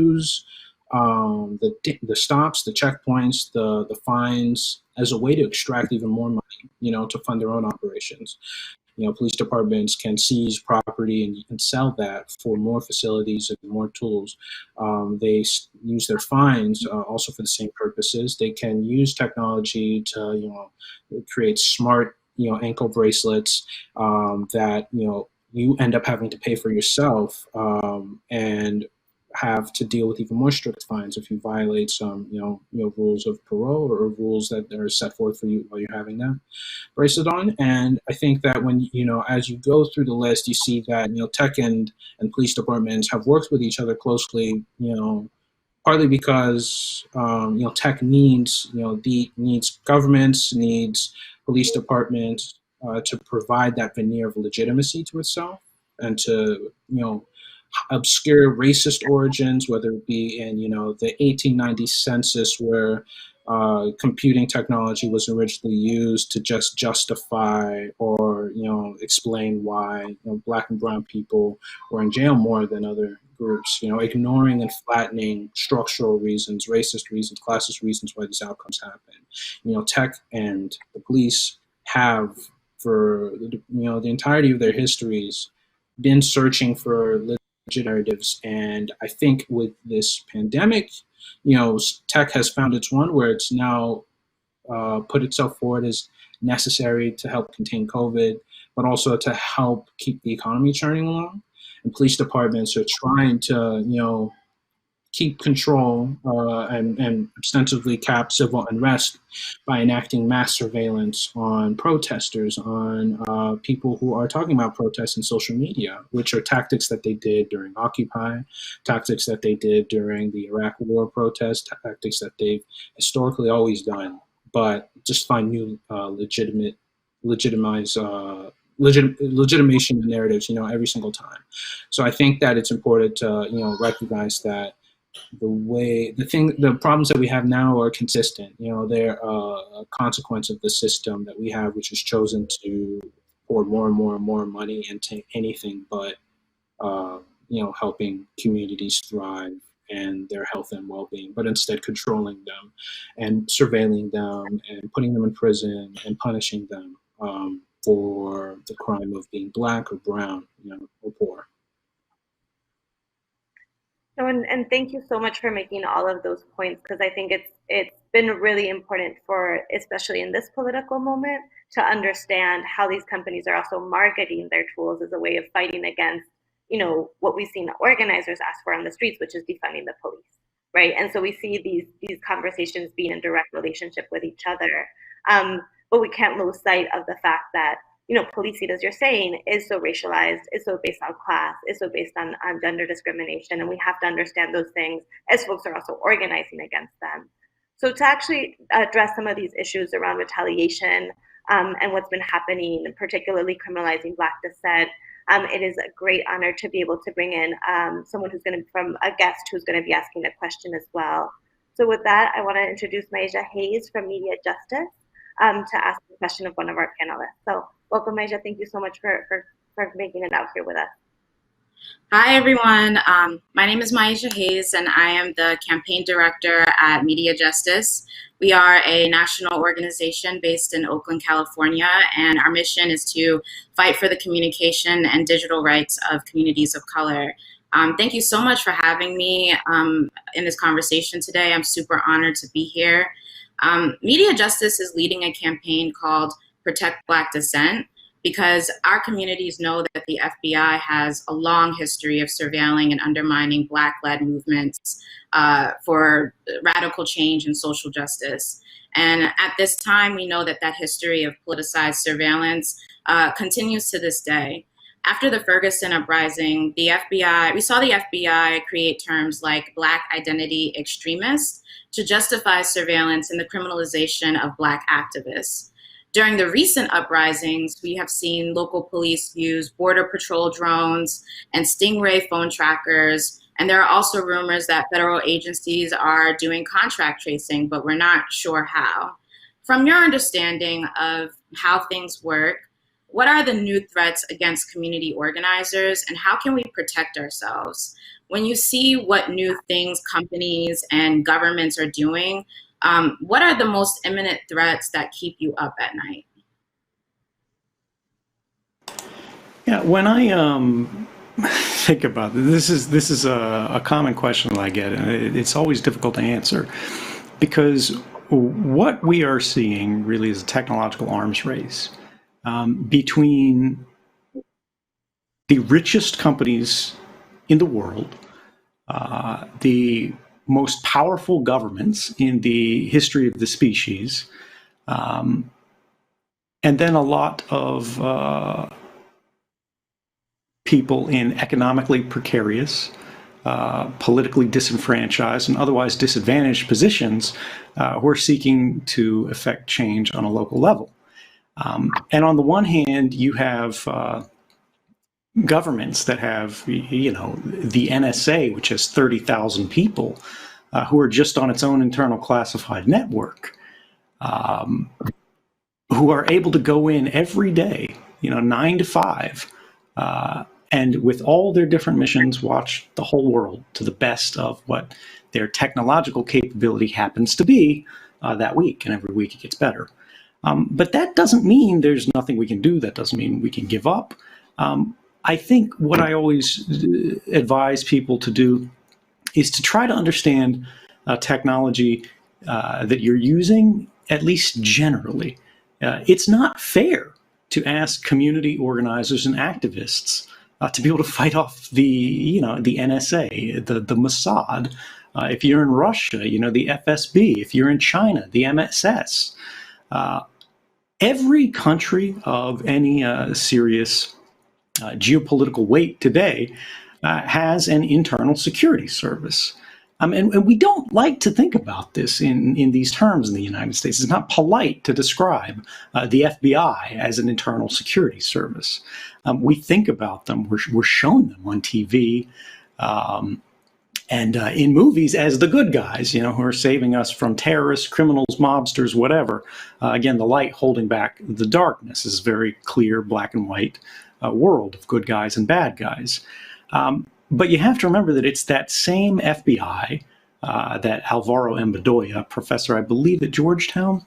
use the stops, the checkpoints, the fines as a way to extract even more money, to fund their own operations. Police departments can seize property and sell that for more facilities and more tools. They use their fines also for the same purposes. They can use technology to, create smart, ankle bracelets that, you end up having to pay for yourself and have to deal with even more strict fines if you violate some, rules of parole or rules that are set forth for you while you're having that bracelet on. And I think that when, as you go through the list, you see that, tech and police departments have worked with each other closely, partly because, tech needs, needs governments, needs police departments to provide that veneer of legitimacy to itself and to, obscure racist origins, whether it be in, the 1890 census where computing technology was originally used to just justify or, explain why, Black and brown people were in jail more than other groups, ignoring and flattening structural reasons, racist reasons, classist reasons why these outcomes happen. Tech and the police have, for, the entirety of their histories, been searching for narratives. And I think with this pandemic, tech has found its one where it's now put itself forward as necessary to help contain COVID, but also to help keep the economy churning along. And police departments are trying to, keep control and ostensibly cap civil unrest by enacting mass surveillance on protesters, on people who are talking about protests in social media, which are tactics that they did during Occupy, tactics that they did during the Iraq War protests, tactics that they've historically always done, but just find new legitimation narratives, every single time. So I think that it's important to, recognize that the problems that we have now are consistent. They're a consequence of the system that we have, which has chosen to pour more and more and more money into anything but, helping communities thrive and their health and well-being, but instead controlling them and surveilling them and putting them in prison and punishing them for the crime of being Black or brown, or poor. No, and thank you so much for making all of those points, because I think it's been really important for, especially in this political moment, to understand how these companies are also marketing their tools as a way of fighting against, what we've seen organizers ask for on the streets, which is defunding the police, right? And so we see these conversations being in direct relationship with each other, but we can't lose sight of the fact that policing, as you're saying, is so racialized, is so based on class, is so based on gender discrimination, and we have to understand those things as folks are also organizing against them. So to actually address some of these issues around retaliation and what's been happening, particularly criminalizing Black dissent, it is a great honor to be able to bring in someone who's going to, from a guest who's going to be asking a question as well. So with that, I want to introduce Maisha Hayes from Media Justice to ask the question of one of our panelists. So welcome, Maisha. Thank you so much for making it out here with us. Hi, everyone. My name is Maisha Hayes, and I am the campaign director at Media Justice. We are a national organization based in Oakland, California, and our mission is to fight for the communication and digital rights of communities of color. Thank you so much for having me in this conversation today. I'm super honored to be here. Media Justice is leading a campaign called Protect Black Dissent, because our communities know that the FBI has a long history of surveilling and undermining Black-led movements for radical change and social justice. And at this time, we know that that history of politicized surveillance continues to this day. After the Ferguson uprising, we saw the FBI create terms like Black identity extremist to justify surveillance and the criminalization of Black activists. During the recent uprisings, we have seen local police use Border Patrol drones and Stingray phone trackers. And there are also rumors that federal agencies are doing contract tracing, but we're not sure how. From your understanding of how things work, what are the new threats against community organizers, and how can we protect ourselves? when you see what new things companies and governments are doing, what are the most imminent threats that keep you up at night? Yeah, when I think about this is a common question that I get, and it's always difficult to answer because what we are seeing really is a technological arms race between the richest companies in the world, the most powerful governments in the history of the species, and then a lot of people in economically precarious, politically disenfranchised, and otherwise disadvantaged positions who are seeking to effect change on a local level. And on the one hand, you have governments that have, you know, the NSA, which has 30,000 people who are just on its own internal classified network, who are able to go in every day, you know, 9 to 5, and with all their different missions, watch the whole world to the best of what their technological capability happens to be that week, and every week it gets better. But that doesn't mean there's nothing we can do. That doesn't mean we can give up. I think what I always advise people to do is to try to understand technology that you're using, at least generally. It's not fair to ask community organizers and activists to be able to fight off the, you know, the NSA, the Mossad. If you're in Russia, you know, the FSB. If you're in China, the MSS. Every country of any serious geopolitical weight today has an internal security service. And we don't like to think about this in these terms in the United States. It's not polite to describe the FBI as an internal security service. We think about them, we're shown them on TV and in movies as the good guys, you know, who are saving us from terrorists, criminals, mobsters, whatever. Again, the light holding back the darkness is very clear, black and white world of good guys and bad guys. But you have to remember that it's that same FBI that Alvaro M. Bedoya, professor, I believe, at Georgetown,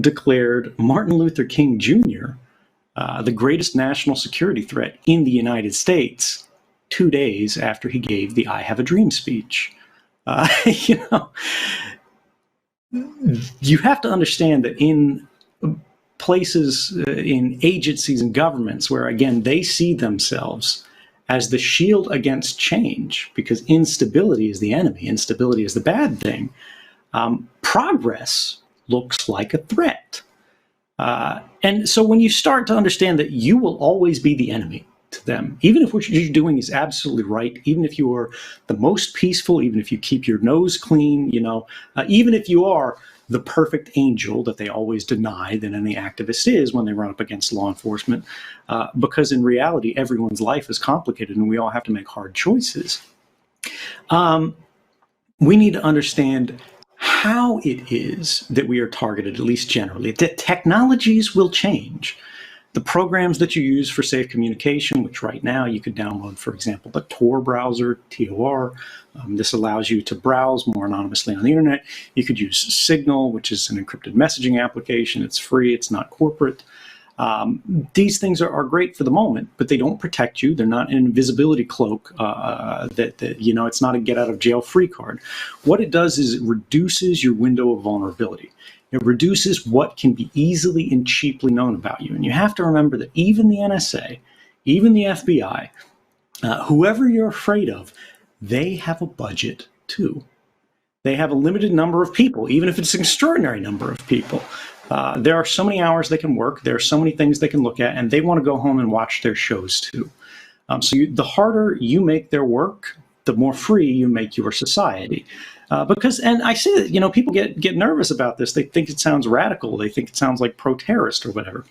declared Martin Luther King Jr. The greatest national security threat in the United States 2 days after he gave the I Have a Dream speech. You know, you have to understand that in places, in agencies and governments where, again, they see themselves as the shield against change, because instability is the enemy, instability is the bad thing, progress looks like a threat. And so when you start to understand that you will always be the enemy to them, even if what you're doing is absolutely right, even if you are the most peaceful, even if you keep your nose clean, you know, even if you are the perfect angel that they always deny that any activist is when they run up against law enforcement, because in reality, everyone's life is complicated and we all have to make hard choices. We need to understand how it is that we are targeted, at least generally, that technologies will change. The programs that you use for safe communication, which right now you could download, for example, the Tor browser, Tor. This allows you to browse more anonymously on the internet. You could use Signal, which is an encrypted messaging application. It's free, it's not corporate. These things are great for the moment, but they don't protect you. They're not an invisibility cloak that you know, it's not a get out of jail free card. What it does is it reduces your window of vulnerability. It reduces what can be easily and cheaply known about you. And you have to remember that even the NSA, even the FBI, whoever you're afraid of, they have a budget too. They have a limited number of people, even if it's an extraordinary number of people. There are so many hours they can work. There are so many things they can look at, and they want to go home and watch their shows too. The harder you make their work, the more free you make your society. Because, and I see that, you know, people get nervous about this. They think it sounds radical. They think it sounds like pro-terrorist or whatever.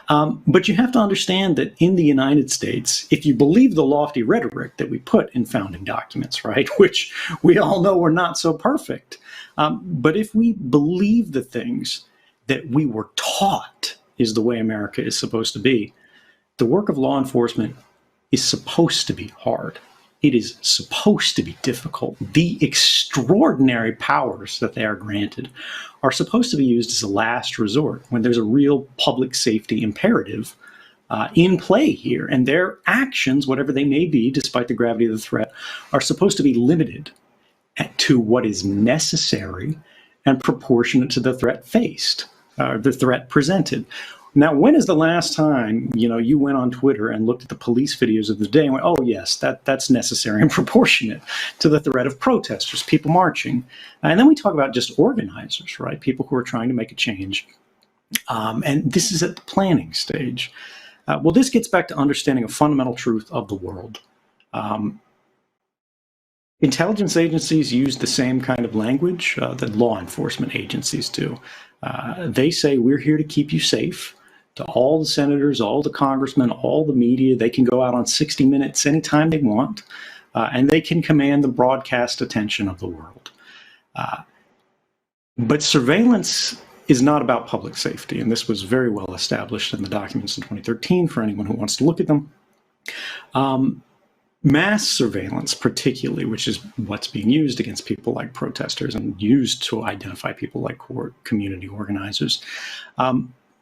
But you have to understand that in the United States, if you believe the lofty rhetoric that we put in founding documents, right, which we all know are not so perfect, but if we believe the things that we were taught is the way America is supposed to be, the work of law enforcement is supposed to be hard. It is supposed to be difficult. The extraordinary powers that they are granted are supposed to be used as a last resort when there's a real public safety imperative in play here. And their actions, whatever they may be, despite the gravity of the threat, are supposed to be limited to what is necessary and proportionate to the threat faced, the threat presented. Now, when is the last time, you went on Twitter and looked at the police videos of the day and went, oh, yes, that's necessary and proportionate to the threat of protesters, people marching? And then we talk about just organizers, right? People who are trying to make a change. And this is at the planning stage. Well, this gets back to understanding a fundamental truth of the world. Intelligence agencies use the same kind of language that law enforcement agencies do. They say, we're here to keep you safe. To all the senators, all the congressmen, all the media, they can go out on 60 Minutes anytime they want, and they can command the broadcast attention of the world. But surveillance is not about public safety, and this was very well established in the documents in 2013 for anyone who wants to look at them. Mass surveillance, particularly, which is what's being used against people like protesters and used to identify people like community organizers.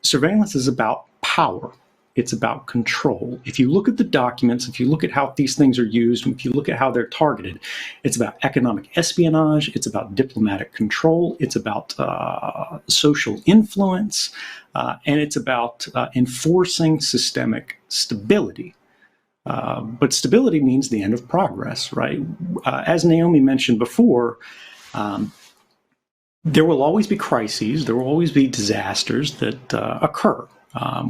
Surveillance is about power. It's about control. If you look at the documents, if you look at how these things are used, if you look at how they're targeted, it's about economic espionage, it's about diplomatic control, it's about social influence, and it's about enforcing systemic stability. But stability means the end of progress, right? As Naomi mentioned before, there will always be crises, there will always be disasters that occur,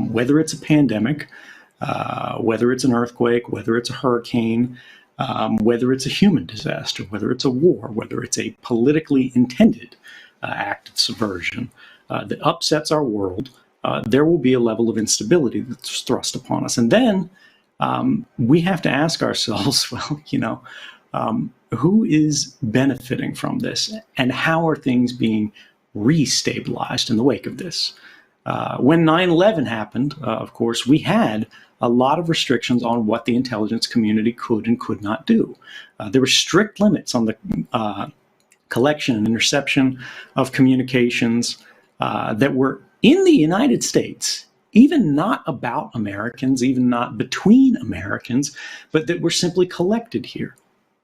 whether it's a pandemic, whether it's an earthquake, whether it's a hurricane, whether it's a human disaster, whether it's a war, whether it's a politically intended act of subversion that upsets our world, there will be a level of instability that's thrust upon us. And then we have to ask ourselves, well, who is benefiting from this, and how are things being restabilized in the wake of this? When 9/11 happened, of course, we had a lot of restrictions on what the intelligence community could and could not do. There were strict limits on the collection and interception of communications that were in the United States, even not about Americans, even not between Americans, but that were simply collected here.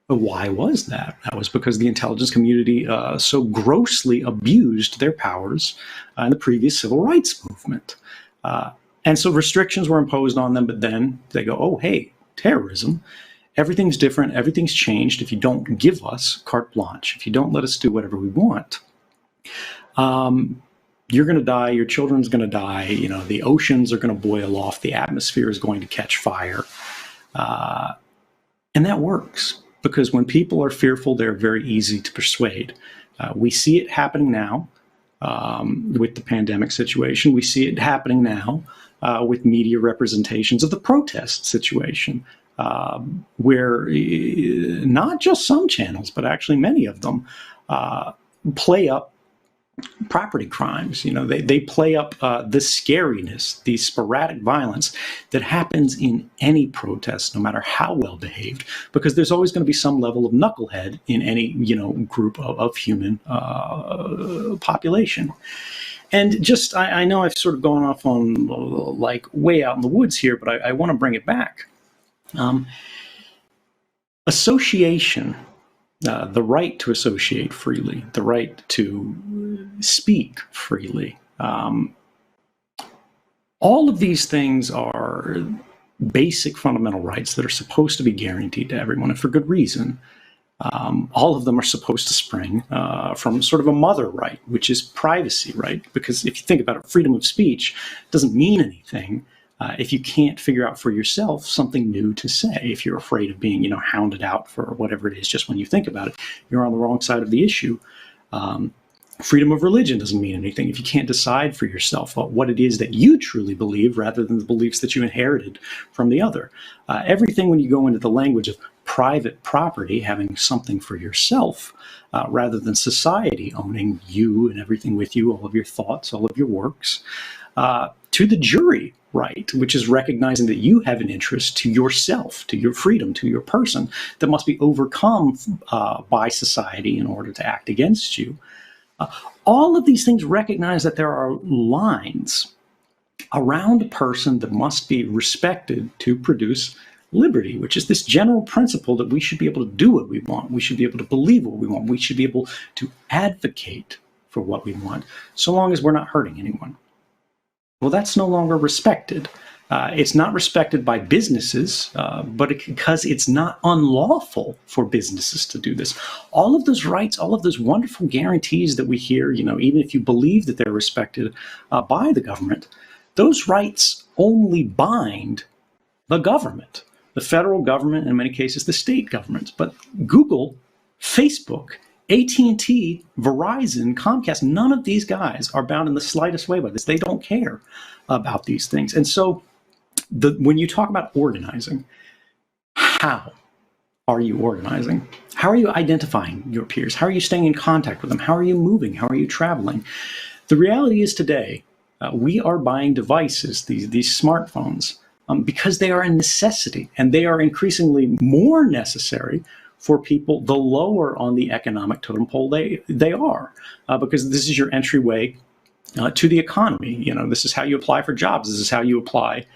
But why was that? That was because the intelligence community so grossly abused their powers in the previous civil rights movement. And so restrictions were imposed on them, but then they go, oh, hey, terrorism, everything's different, everything's changed if you don't give us carte blanche, if you don't let us do whatever we want. You're going to die, your children's going to die, the oceans are going to boil off, the atmosphere is going to catch fire. And that works, because when people are fearful, they're very easy to persuade. We see it happening now with the pandemic situation. We see it happening now with media representations of the protest situation, where not just some channels, but actually many of them play up property crimes. They play up the scariness, the sporadic violence that happens in any protest, no matter how well behaved, because there's always going to be some level of knucklehead in any group of human population. And just I know I've sort of gone off on like way out in the woods here, but I want to bring it back. Association. The right to associate freely, the right to speak freely. All of these things are basic fundamental rights that are supposed to be guaranteed to everyone, and for good reason. All of them are supposed to spring from sort of a mother right, which is privacy, right? Because if you think about it, freedom of speech doesn't mean anything if you can't figure out for yourself something new to say. If you're afraid of being, hounded out for whatever it is, just when you think about it, you're on the wrong side of the issue. Freedom of religion doesn't mean anything if you can't decide for yourself what it is that you truly believe rather than the beliefs that you inherited from the other. Everything, when you go into the language of private property, having something for yourself, rather than society owning you and everything with you, all of your thoughts, all of your works, to the jury right, which is recognizing that you have an interest to yourself, to your freedom, to your person, that must be overcome by society in order to act against you. All of these things recognize that there are lines around a person that must be respected to produce liberty, which is this general principle that we should be able to do what we want. We should be able to believe what we want. We should be able to advocate for what we want, so long as we're not hurting anyone. Well, that's no longer respected. It's not respected by businesses, but because it's not unlawful for businesses to do this. All of those rights, all of those wonderful guarantees that we hear, even if you believe that they're respected by the government, those rights only bind the government, the federal government, in many cases, the state governments. But Google, Facebook, AT&T, Verizon, Comcast, none of these guys are bound in the slightest way by this. They don't care about these things. And so when you talk about organizing, how are you organizing? How are you identifying your peers? How are you staying in contact with them? How are you moving? How are you traveling? The reality is today, we are buying devices, these smartphones, because they are a necessity, and they are increasingly more necessary for people the lower on the economic totem pole they are, because this is your entryway to the economy. This is how you apply for jobs. This is how you apply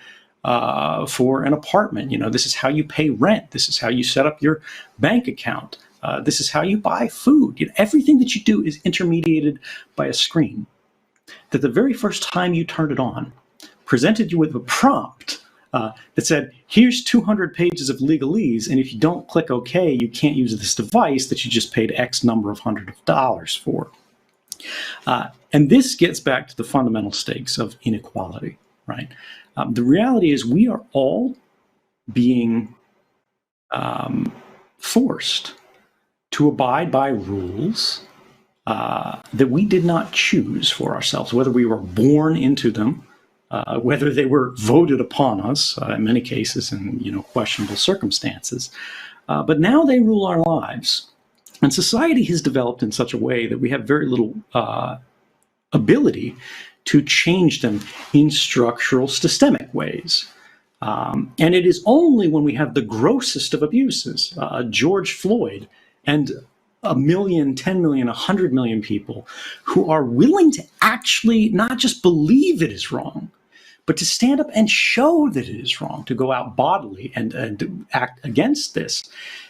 for an apartment. This is how you pay rent. This is how you set up your bank account. This is how you buy food. Everything that you do is intermediated by a screen that the very first time you turned it on presented you with a prompt that said, here's 200 pages of legalese, and if you don't click OK, you can't use this device that you just paid X number of hundred of dollars for. And this gets back to the fundamental stakes of inequality, right? The reality is we are all being forced to abide by rules that we did not choose for ourselves, whether we were born into them, whether they were voted upon us, in many cases in questionable circumstances. But now they rule our lives. And society has developed in such a way that we have very little ability to change them in structural, systemic ways. And it is only when we have the grossest of abuses, George Floyd, and 1 million, 10 million, 100 million people who are willing to actually not just believe it is wrong, but to stand up and show that it is wrong, to go out bodily and act against this,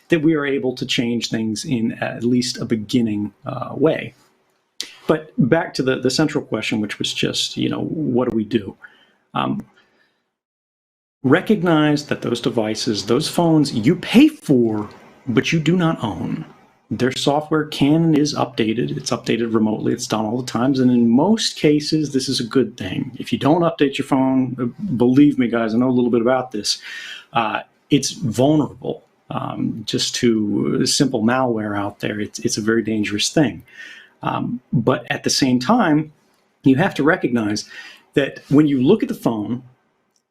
that we are able to change things in at least a beginning way. But back to the central question, which was just, what do we do? Recognize that those devices, those phones, you pay for, but you do not own. Their software can and is updated. It's updated remotely. It's done all the times. And in most cases, this is a good thing. If you don't update your phone, believe me, guys, I know a little bit about this. It's vulnerable just to simple malware out there. It's a very dangerous thing. But at the same time, you have to recognize that when you look at the phone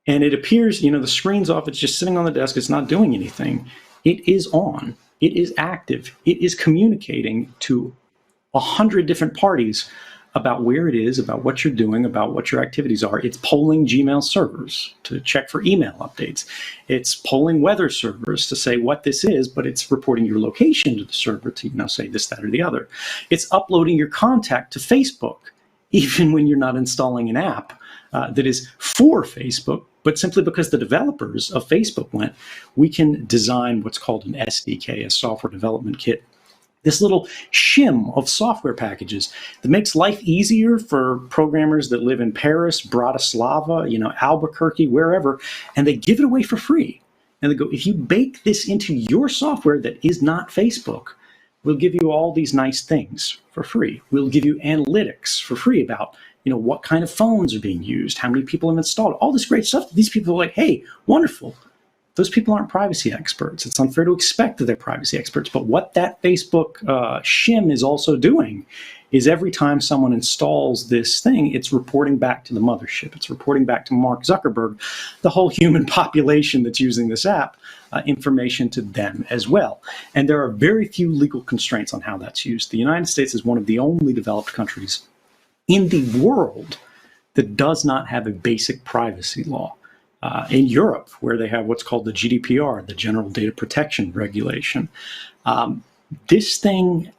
and it appears, the screen's off, it's just sitting on the desk, it's not doing anything, it is on. It is active. It is communicating to 100 different parties about where it is, about what you're doing, about what your activities are. It's polling Gmail servers to check for email updates. It's polling weather servers to say what this is, but it's reporting your location to the server to, say this, that, or the other. It's uploading your contact to Facebook, even when you're not installing an app that is for Facebook, but simply because the developers of Facebook went, we can design what's called an SDK, a software development kit, this little shim of software packages that makes life easier for programmers that live in Paris, Bratislava, Albuquerque, wherever, and they give it away for free. And they go, if you bake this into your software that is not Facebook, we'll give you all these nice things for free. We'll give you analytics for free about what kind of phones are being used, how many people have installed, all this great stuff. These people are like, hey, wonderful. those people aren't privacy experts. It's unfair to expect that they're privacy experts. But what that Facebook shim is also doing is every time someone installs this thing, it's reporting back to the mothership. It's reporting back to Mark Zuckerberg, the whole human population that's using this app, information to them as well. And there are very few legal constraints on how that's used. The United States is one of the only developed countries in the world that does not have a basic privacy law. In Europe, where they have what's called the GDPR, the General Data Protection Regulation, this thing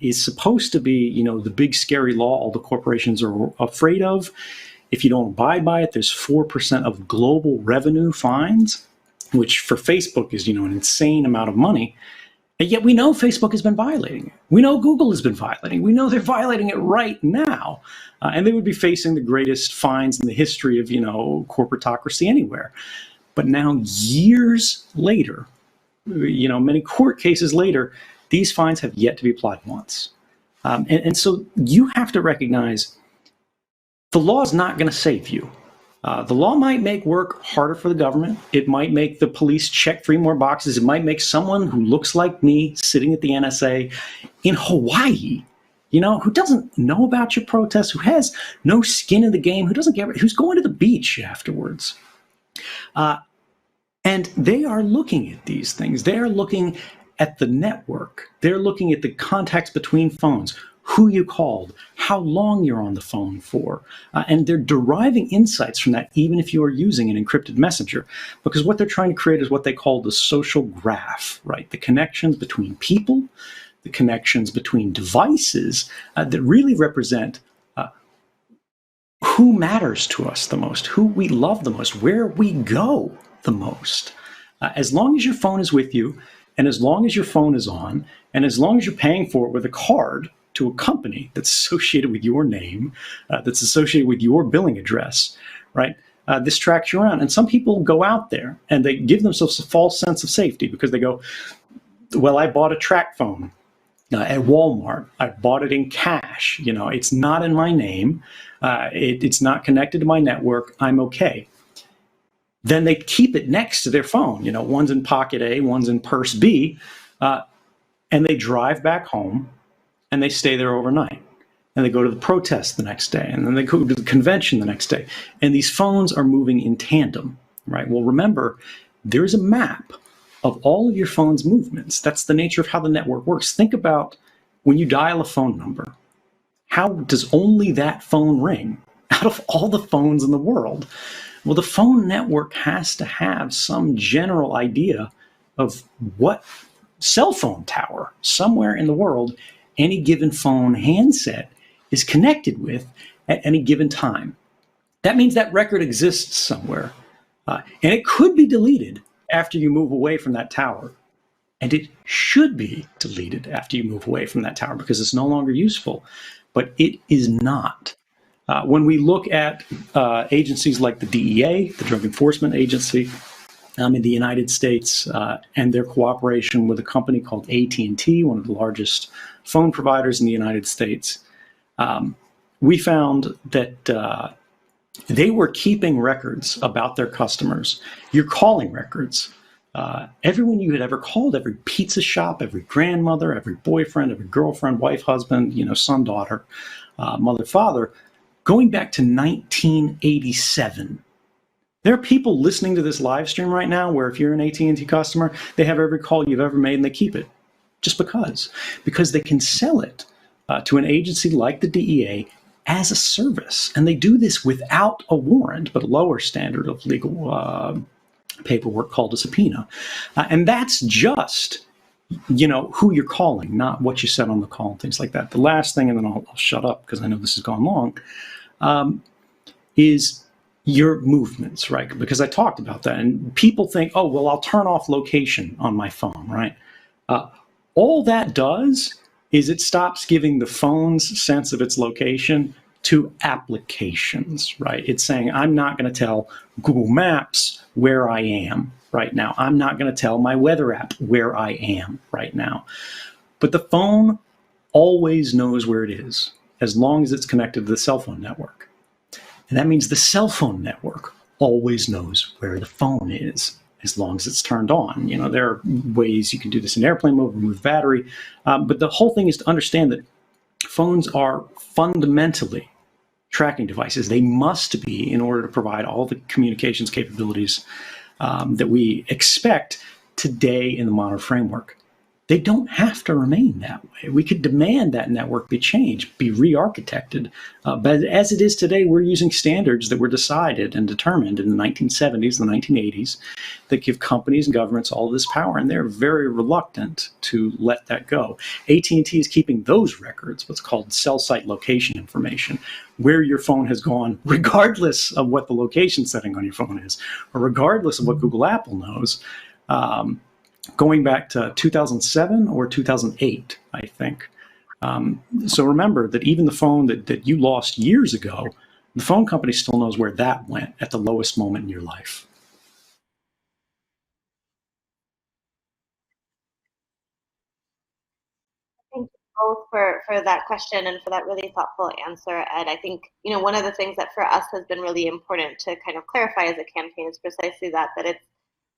is supposed to be, the big scary law all the corporations are afraid of. If you don't abide by it, there's 4% of global revenue fines, which for Facebook is, an insane amount of money. And yet we know Facebook has been violating it. We know Google has been violating it. We know they're violating it right now. And they would be facing the greatest fines in the history of, corporatocracy anywhere. But now, years later, many court cases later, these fines have yet to be applied once. And so you have to recognize the law is not going to save you. The law might make work harder for the government. It might make the police check 3 more boxes. It might make someone who looks like me sitting at the NSA in Hawaii, who doesn't know about your protests, who has no skin in the game, who doesn't care, who's going to the beach afterwards. And they are looking at these things. They are looking at the network. They're looking at the contacts between phones, who you called, how long you're on the phone for. And they're deriving insights from that, even if you are using an encrypted messenger, because what they're trying to create is what they call the social graph, right? The connections between people, the connections between devices that really represent who matters to us the most, who we love the most, where we go the most. As long as your phone is with you, and as long as your phone is on, and as long as you're paying for it with a card to a company that's associated with your name, that's associated with your billing address, right? This tracks you around. And some people go out there and they give themselves a false sense of safety because they go, well, I bought a track phone at Walmart. I bought it in cash. It's not in my name. It's not connected to my network. I'm okay. Then they keep it next to their phone. One's in pocket A, one's in purse B, and they drive back home and they stay there overnight. And they go to the protest the next day, and then they go to the convention the next day. And these phones are moving in tandem, right? Well, remember, there's a map of all of your phone's movements. That's the nature of how the network works. Think about when you dial a phone number, how does only that phone ring out of all the phones in the world? Well, the phone network has to have some general idea of what cell phone tower somewhere in the world any given phone handset is connected with at any given time. That means that record exists somewhere. And it could be deleted after you move away from that tower. And it should be deleted after you move away from that tower because it's no longer useful. But it is not. When we look at agencies like the DEA, the Drug Enforcement Agency, in the United States, and their cooperation with a company called AT&T, one of the largest phone providers in the United States, we found that they were keeping records about their customers, your calling records. Everyone you had ever called, every pizza shop, every grandmother, every boyfriend, every girlfriend, wife, husband, son, daughter, mother, father, going back to 1987. There are people listening to this live stream right now where if you're an AT&T customer, they have every call you've ever made and they keep it just because they can sell it to an agency like the DEA as a service. And they do this without a warrant, but a lower standard of legal paperwork called a subpoena. And that's just, who you're calling, not what you said on the call and things like that. The last thing, and then I'll shut up because I know this has gone long, is your movements, right? Because I talked about that. And people think, oh, well, I'll turn off location on my phone, right? All that does is it stops giving the phone's sense of its location to applications, right? It's saying, I'm not going to tell Google Maps where I am right now. I'm not going to tell my weather app where I am right now. But the phone always knows where it is as long as it's connected to the cell phone network. And that means the cell phone network always knows where the phone is as long as it's turned on. There are ways you can do this in airplane mode, remove battery, but the whole thing is to understand that phones are fundamentally tracking devices. They must be in order to provide all the communications capabilities that we expect today in the modern framework. They don't have to remain that way. We could demand that network be changed, be re-architected. But as it is today, we're using standards that were decided and determined in the 1970s, the 1980s, that give companies and governments all this power, and they're very reluctant to let that go. AT&T is keeping those records, what's called cell site location information, where your phone has gone, regardless of what the location setting on your phone is, or regardless of what Google Apple knows. Going back to 2007 or 2008, I think. So remember that even the phone that you lost years ago, the phone company still knows where that went at the lowest moment in your life. Thank you both for that question and for that really thoughtful answer, Ed. I think, one of the things that for us has been really important to kind of clarify as a campaign is precisely that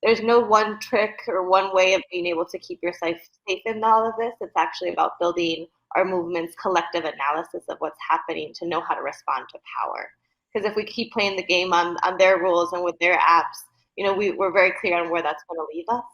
there's no one trick or one way of being able to keep yourself safe in all of this. It's actually about building our movement's collective analysis of what's happening to know how to respond to power. Because if we keep playing the game on their rules and with their apps, we're very clear on where that's going to leave us.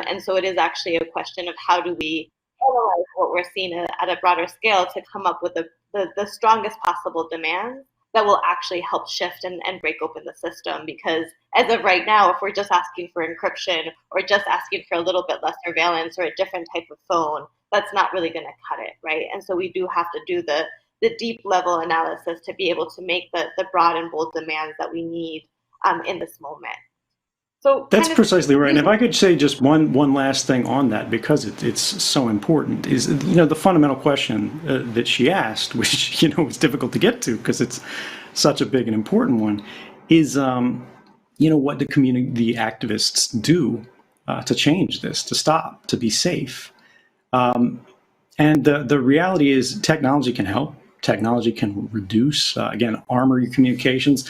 And so it is actually a question of how do we analyze what we're seeing at a broader scale to come up with the strongest possible demands that will actually help shift and break open the system. Because as of right now, if we're just asking for encryption or just asking for a little bit less surveillance or a different type of phone, that's not really going to cut it, right? And so we do have to do the deep level analysis to be able to make the broad and bold demands that we need in this moment. So that's precisely right. And if I could say just one last thing on that, because it's so important, is the fundamental question that she asked, which is difficult to get to because it's such a big and important one, is what do the activists do to change this, to stop, to be safe? And the reality is technology can help. Technology can reduce, again, armor your communications,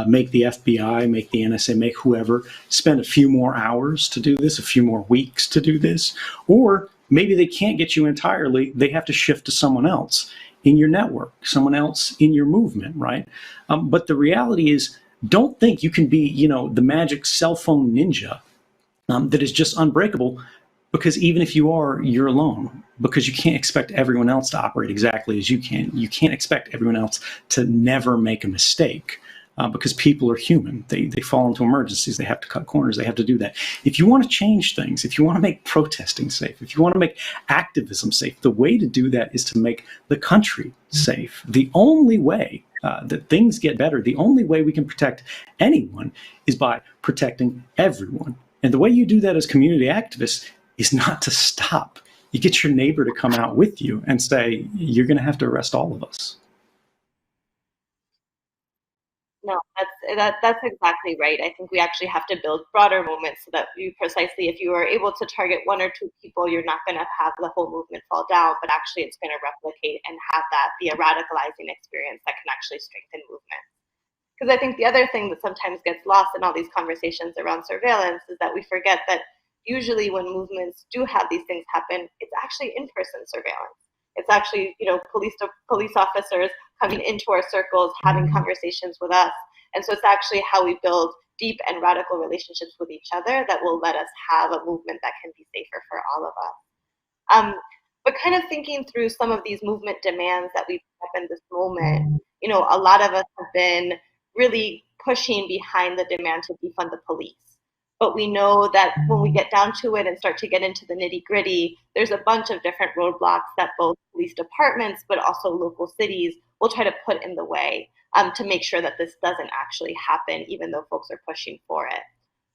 make the FBI, make the NSA, make whoever spend a few more hours to do this, a few more weeks to do this. Or maybe they can't get you entirely. They have to shift to someone else in your network, someone else in your movement, right? But the reality is, don't think you can be, the magic cell phone ninja that is just unbreakable. Because even if you are, you're alone, because you can't expect everyone else to operate exactly as you can. You can't expect everyone else to never make a mistake because people are human. They fall into emergencies. They have to cut corners. They have to do that. If you want to change things, if you want to make protesting safe, if you want to make activism safe, the way to do that is to make the country safe. The only way that things get better, the only way we can protect anyone is by protecting everyone. And the way you do that as community activists is not to stop. You get your neighbor to come out with you and say, you're going to have to arrest all of us. No, that's exactly right. I think we actually have to build broader movements so that if you are able to target one or two people, you're not going to have the whole movement fall down, but actually it's going to replicate and have that be a radicalizing experience that can actually strengthen movement. Because I think the other thing that sometimes gets lost in all these conversations around surveillance is that we forget that usually when movements do have these things happen, it's actually in-person surveillance. It's actually, police officers coming into our circles, having conversations with us. And so it's actually how we build deep and radical relationships with each other that will let us have a movement that can be safer for all of us. But kind of thinking through some of these movement demands that we put up in this moment, a lot of us have been really pushing behind the demand to defund the police. But we know that when we get down to it and start to get into the nitty gritty, there's a bunch of different roadblocks that both police departments, but also local cities will try to put in the way to make sure that this doesn't actually happen, even though folks are pushing for it.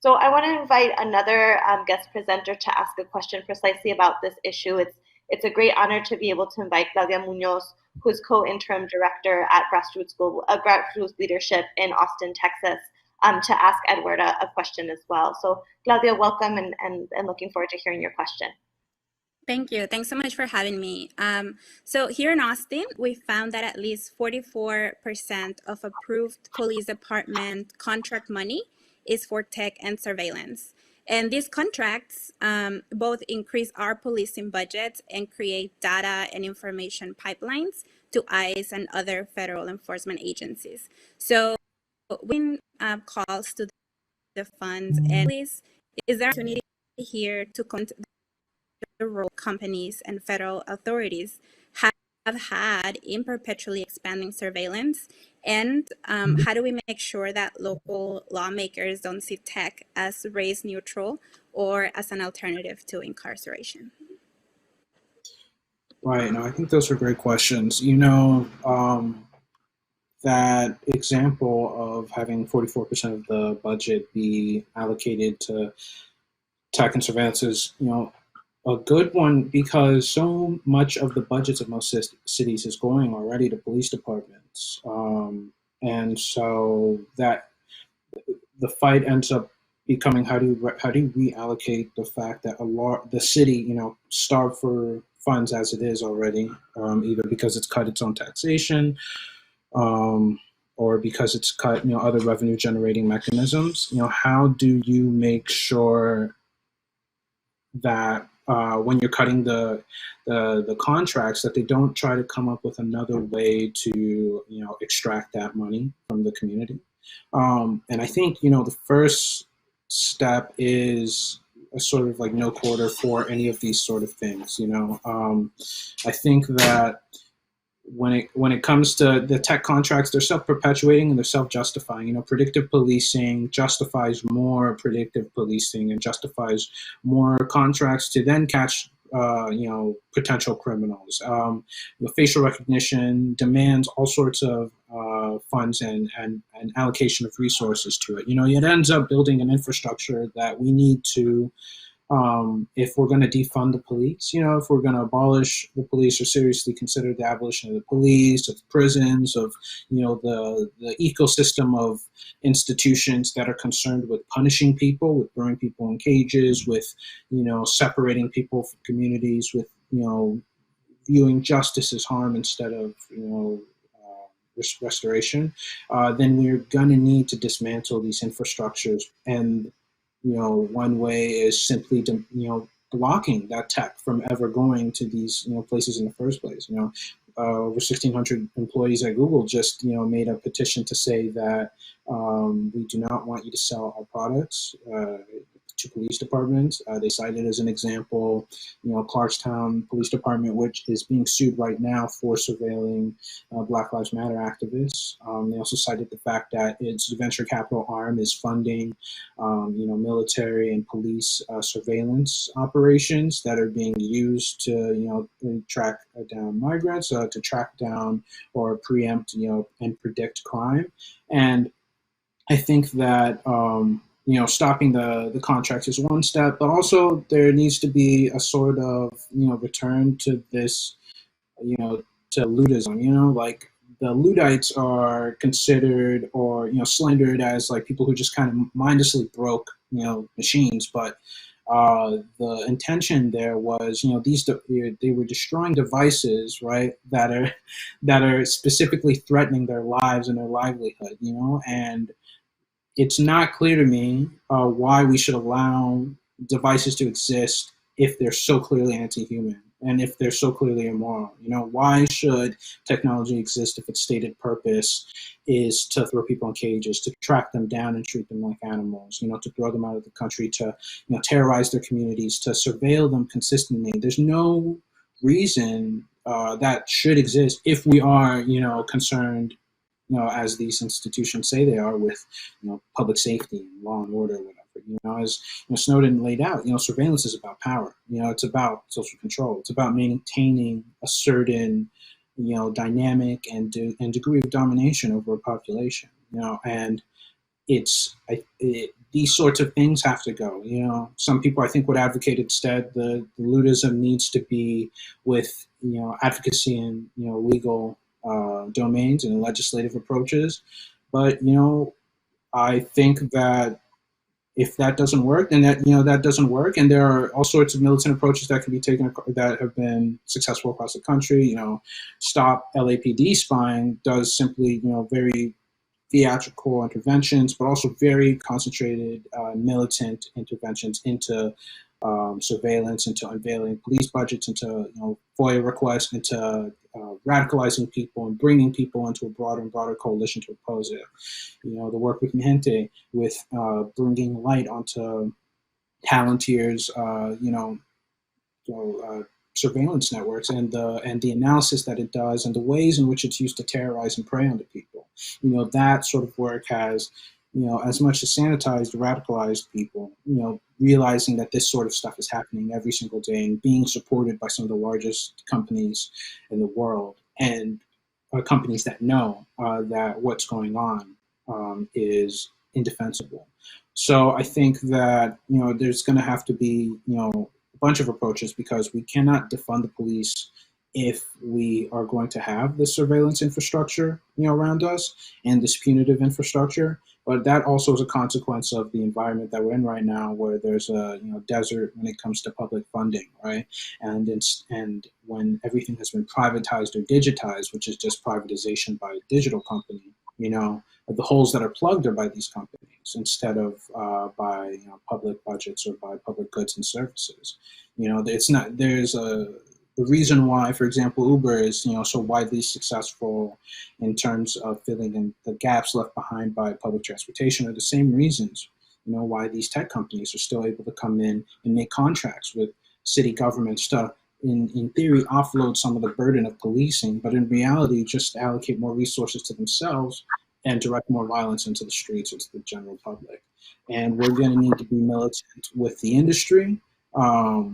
So I want to invite another guest presenter to ask a question precisely about this issue. It's a great honor to be able to invite Claudia Munoz, who is co-interim director at Grassroots Leadership in Austin, Texas, to ask Edward a question as well. So Claudia, welcome and looking forward to hearing your question. Thank you. Thanks so much for having me. So here in Austin, we found that at least 44% of approved police department contract money is for tech and surveillance. And these contracts both increase our policing budgets and create data and information pipelines to ICE and other federal enforcement agencies. So when calls to the funds, and please, is there an opportunity here to comment the role companies and federal authorities have had in perpetually expanding surveillance? And how do we make sure that local lawmakers don't see tech as race neutral or as an alternative to incarceration? Right. No, I think those are great questions. That example of having 44% of the budget be allocated to tech and surveillance is, a good one, because so much of the budgets of most cities is going already to police departments. And so that the fight ends up becoming, how do you reallocate the fact that the city, starved for funds as it is already, either because it's cut its own taxation, or because it's cut, other revenue generating mechanisms. How do you make sure that when you're cutting the contracts, that they don't try to come up with another way to extract that money from the community? And I think the first step is a sort of like no quarter for any of these sort of things. I think that when it comes to the tech contracts, they're self-perpetuating and they're self-justifying. Predictive policing justifies more predictive policing and justifies more contracts to then catch potential criminals. Facial recognition demands all sorts of funds and allocation of resources to it. It ends up building an infrastructure that we need to, if we're going to defund the police, if we're going to abolish the police or seriously consider the abolition of the police, of prisons, of, the ecosystem of institutions that are concerned with punishing people, with throwing people in cages, with, separating people from communities, with, viewing justice as harm instead of, restoration, then we're going to need to dismantle these infrastructures. And one way is simply to, blocking that tech from ever going to these, places in the first place. Over 1,600 employees at Google just, made a petition to say that we do not want you to sell our products to police departments. They cited as an example, Clarkstown Police Department, which is being sued right now for surveilling Black Lives Matter activists. They also cited the fact that its venture capital arm is funding, military and police surveillance operations that are being used to, track down migrants, to track down or preempt, and predict crime. And I think that stopping the contracts is one step, but also there needs to be a sort of return to this, to Ludism. Like the Luddites are considered or slandered as like people who just kind of mindlessly broke machines, but the intention there was they were destroying devices, right, that are specifically threatening their lives and their livelihood, and it's not clear to me why we should allow devices to exist if they're so clearly anti-human and if they're so clearly immoral. Why should technology exist if its stated purpose is to throw people in cages, to track them down and treat them like animals, to throw them out of the country, to terrorize their communities, to surveil them consistently? There's no reason that should exist if we are, concerned, as these institutions say they are, with, public safety and law and order, or whatever. As Snowden laid out, surveillance is about power. It's about social control. It's about maintaining a certain, dynamic and degree of domination over a population. And these sorts of things have to go. Some people I think would advocate instead the Ludism needs to be with advocacy and legal domains and legislative approaches. But I think that if that doesn't work, then that doesn't work. And there are all sorts of militant approaches that can be taken that have been successful across the country. Stop LAPD spying does simply very theatrical interventions, but also very concentrated militant interventions into surveillance, into unveiling police budgets, into FOIA requests, into radicalizing people and bringing people into a broader and broader coalition to oppose it. The work with Mihente, with bringing light onto Palantir's, surveillance networks and the analysis that it does and the ways in which it's used to terrorize and prey on the people. That sort of work has, as much as sanitized, radicalized people, realizing that this sort of stuff is happening every single day and being supported by some of the largest companies in the world, and companies that know that what's going on is indefensible. So I think that, there's going to have to be, a bunch of approaches, because we cannot defund the police if we are going to have this surveillance infrastructure, around us, and this punitive infrastructure. But that also is a consequence of the environment that we're in right now, where there's a desert when it comes to public funding, right? And when everything has been privatized or digitized, which is just privatization by a digital company, the holes that are plugged are by these companies instead of by public budgets or by public goods and services. It's not. The reason why, for example, Uber is so widely successful in terms of filling in the gaps left behind by public transportation are the same reasons why these tech companies are still able to come in and make contracts with city governments to, in theory, offload some of the burden of policing, but in reality just allocate more resources to themselves and direct more violence into the streets, into the general public. And we're going to need to be militant with the industry,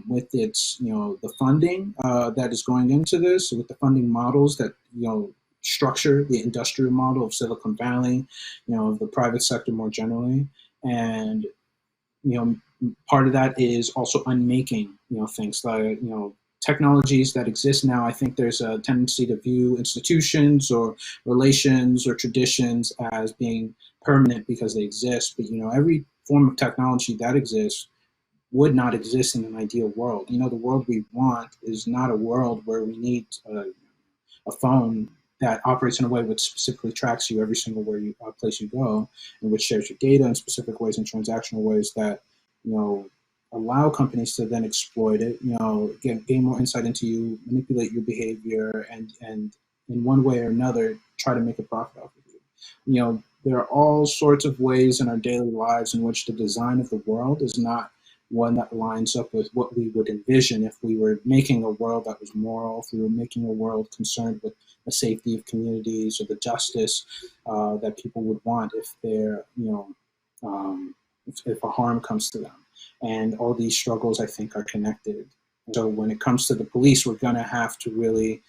with its, the funding that is going into this, with the funding models that, structure the industrial model of Silicon Valley, of the private sector more generally. And, part of that is also unmaking, things like, technologies that exist now. I think there's a tendency to view institutions or relations or traditions as being permanent because they exist. But, every form of technology that exists would not exist in an ideal world. The world we want is not a world where we need a phone that operates in a way which specifically tracks you every single place you go, and which shares your data in specific ways and transactional ways that, allow companies to then exploit it, gain more insight into you, manipulate your behavior, and in one way or another try to make a profit off of you. There are all sorts of ways in our daily lives in which the design of the world is not one that lines up with what we would envision if we were making a world that was moral, if we were making a world concerned with the safety of communities or the justice that people would want if they're, if a harm comes to them. And all these struggles, I think, are connected. So when it comes to the police, we're going to have to really,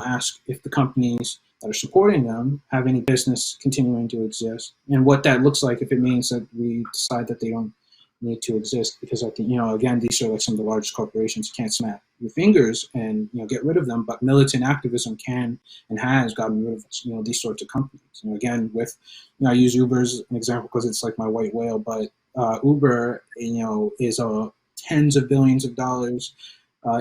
ask if the companies that are supporting them have any business continuing to exist, and what that looks like if it means that we decide that they don't need to exist. Because I think, again, these are like some of the largest corporations. You can't snap your fingers and get rid of them, but militant activism can and has gotten rid of these sorts of companies. Again, with I use Uber as an example because it's like my white whale, but Uber is tens of billions of dollars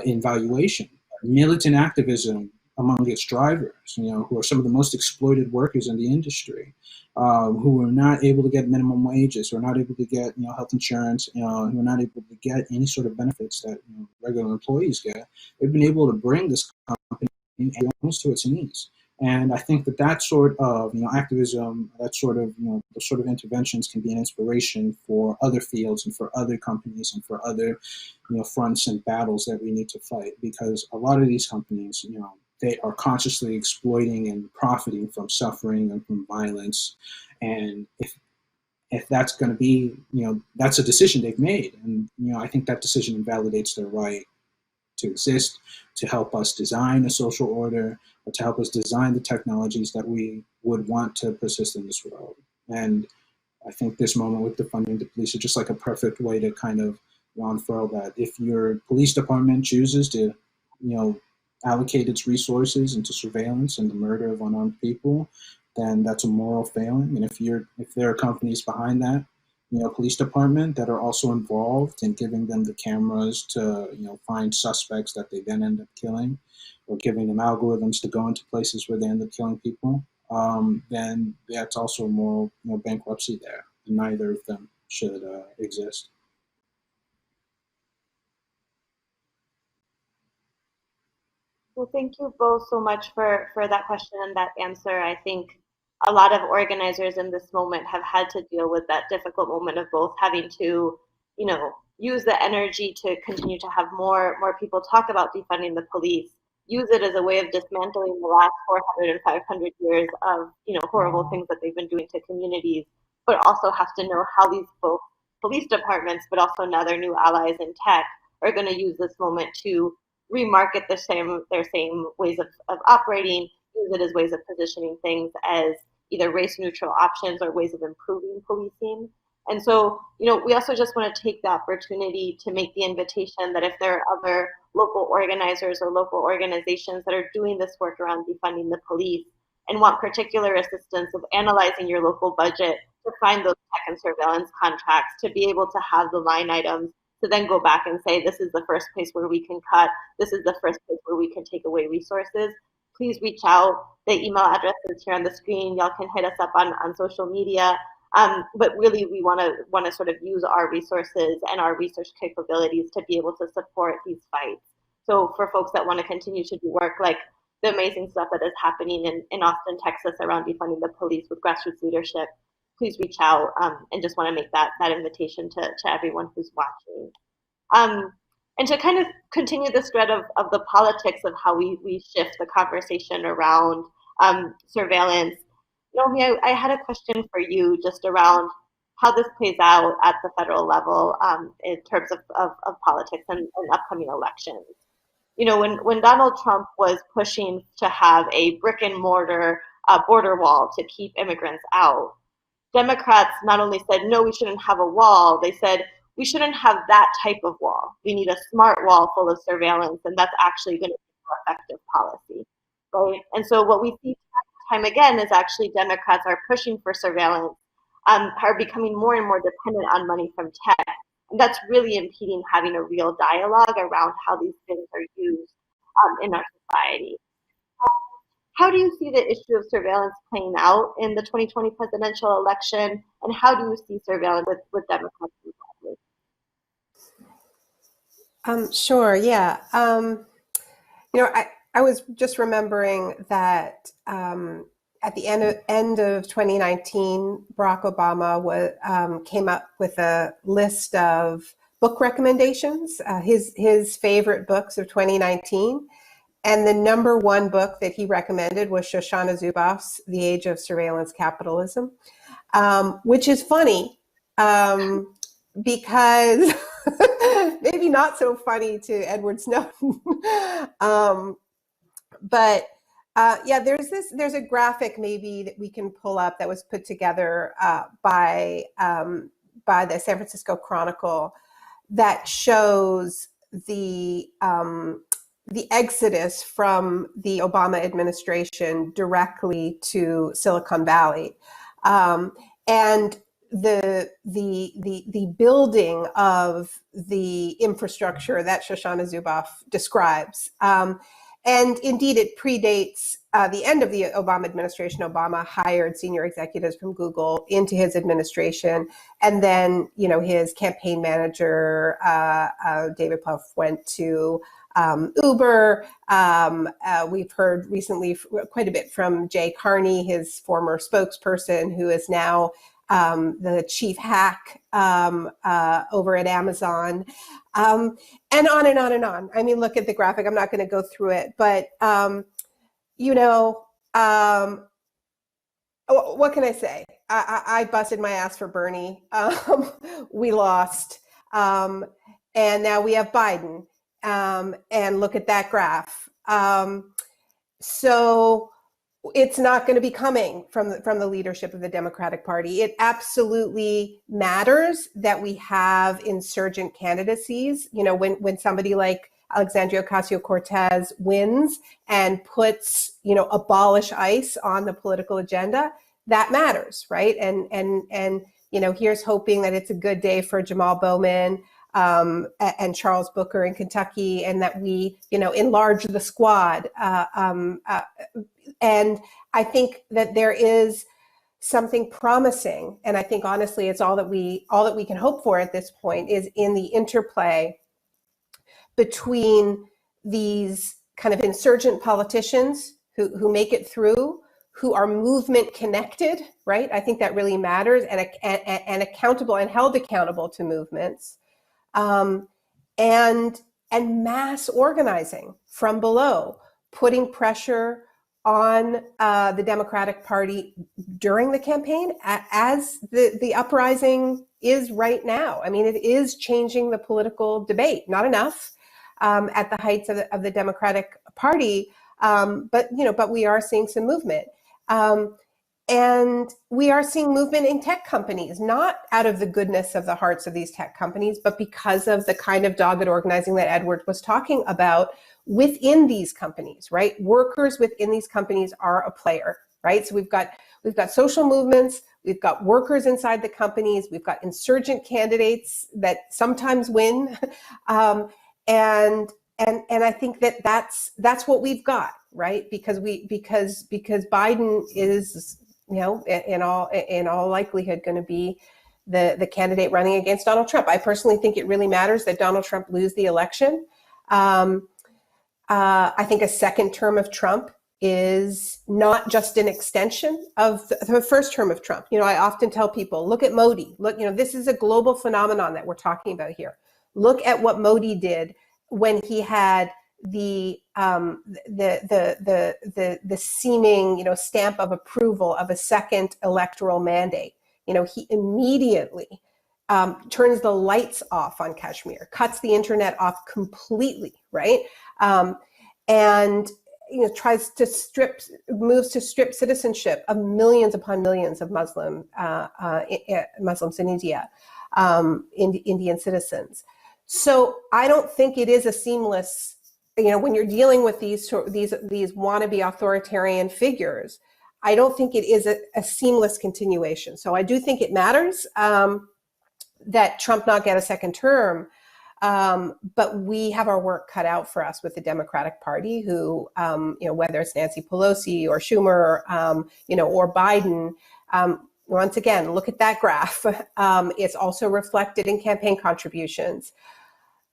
in valuation. Militant activism among its drivers, who are some of the most exploited workers in the industry, who are not able to get minimum wages, who are not able to get health insurance, who are not able to get any sort of benefits that regular employees get. They've been able to bring this company almost to its knees. And I think that sort of activism, that sort of those sort of interventions can be an inspiration for other fields and for other companies and for other fronts and battles that we need to fight, because a lot of these companies they are consciously exploiting and profiting from suffering and from violence. And if that's going to be that's a decision they've made, and I think that decision invalidates their right to exist, to help us design a social order, or to help us design the technologies that we would want to persist in this world. And I think this moment with defunding the police is just like a perfect way to kind of unfurl that. If your police department chooses to, allocate its resources into surveillance and the murder of unarmed people, then that's a moral failing. And if there are companies behind that, police department that are also involved in giving them the cameras to, find suspects that they then end up killing, or giving them algorithms to go into places where they end up killing people, then that's also more bankruptcy there. Neither of them should exist. Well, thank you both so much for that question and that answer. I think a lot of organizers in this moment have had to deal with that difficult moment of both having to, use the energy to continue to have more people talk about defunding the police, use it as a way of dismantling the last 400 and 500 years of, horrible things that they've been doing to communities, but also have to know how these both police departments, but also now their new allies in tech, are going to use this moment to remarket their same ways of operating, use it as ways of positioning things as either race neutral options or ways of improving policing. And so, we also just want to take the opportunity to make the invitation that if there are other local organizers or local organizations that are doing this work around defunding the police and want particular assistance of analyzing your local budget to find those tech and surveillance contracts, to be able to have the line items to then go back and say, this is the first place where we can cut, this is the first place where we can take away resources, please reach out. The email address is here on the screen. Y'all can hit us up on social media. But really, we want to sort of use our resources and our research capabilities to be able to support these fights. So for folks that want to continue to do work like the amazing stuff that is happening in Austin, Texas around defunding the police with grassroots leadership, please reach out, and just want to make that invitation to everyone who's watching. And to kind of continue this thread of the politics of how we shift the conversation around surveillance, Naomi, I had a question for you just around how this plays out at the federal level in terms of politics and upcoming elections. When Donald Trump was pushing to have a brick and mortar border wall to keep immigrants out, Democrats not only said, no, we shouldn't have a wall, they said, we shouldn't have that type of wall. We need a smart wall full of surveillance, and that's actually going to be more effective policy, right? And so what we see time again is actually Democrats are pushing for surveillance, are becoming more and more dependent on money from tech. And that's really impeding having a real dialogue around how these things are used in our society. How do you see the issue of surveillance playing out in the 2020 presidential election, and how do you see surveillance with Democrats? Sure, yeah. I was just remembering that at the end of 2019, Barack Obama came up with a list of book recommendations, his favorite books of 2019. And the number one book that he recommended was Shoshana Zuboff's The Age of Surveillance Capitalism, which is funny because maybe not so funny to Edward Snowden. But there's a graphic maybe that we can pull up that was put together by the San Francisco Chronicle that shows the exodus from the Obama administration directly to Silicon Valley, and the building of the infrastructure that Shoshana Zuboff describes. And indeed, it predates the end of the Obama administration. Obama hired senior executives from Google into his administration. And then, his campaign manager, David Plouffe, went to Uber. We've heard recently quite a bit from Jay Carney, his former spokesperson, who is now the chief hack over at Amazon, and on and on and on. I mean, look at the graphic. I'm not going to go through it, but what can I say? I busted my ass for Bernie. We lost, and now we have Biden. And look at that graph. So it's not going to be coming from the leadership of the Democratic Party. It absolutely matters that we have insurgent candidacies. When somebody like Alexandria Ocasio-Cortez wins and puts, abolish ICE on the political agenda, that matters, right? And here's hoping that it's a good day for Jamal Bowman. and Charles Booker in Kentucky, and that we, enlarge the squad. And I think that there is something promising, and I think honestly, it's all that we can hope for at this point, is in the interplay between these kind of insurgent politicians who make it through, who are movement connected, right? I think that really matters, and accountable and held accountable to movements, and mass organizing from below, putting pressure on the Democratic Party during the campaign, as the uprising is right now. I mean, it is changing the political debate. Not enough at the heights of the Democratic Party, but we are seeing some movement. And we are seeing movement in tech companies, not out of the goodness of the hearts of these tech companies, but because of the kind of dogged organizing that Edward was talking about within these companies, right? Workers within these companies are a player, right? So we've got social movements, we've got workers inside the companies, we've got insurgent candidates that sometimes win, and I think that's what we've got, right? Because Biden is, in all likelihood, going to be the candidate running against Donald Trump. I personally think it really matters that Donald Trump lose the election. I think a second term of Trump is not just an extension of the first term of Trump. I often tell people, look at Modi. Look, this is a global phenomenon that we're talking about here. Look at what Modi did when he had the seeming, stamp of approval of a second electoral mandate. He immediately turns the lights off on Kashmir, cuts the internet off completely, right? And moves to strip citizenship of millions upon millions of Muslims in India, Indian citizens. So I don't think it is a seamless, when you're dealing with these wannabe authoritarian figures, I don't think it is a seamless continuation. So I do think it matters that Trump not get a second term, but we have our work cut out for us with the Democratic Party, who, whether it's Nancy Pelosi or Schumer, or Biden. Once again, look at that graph. It's also reflected in campaign contributions.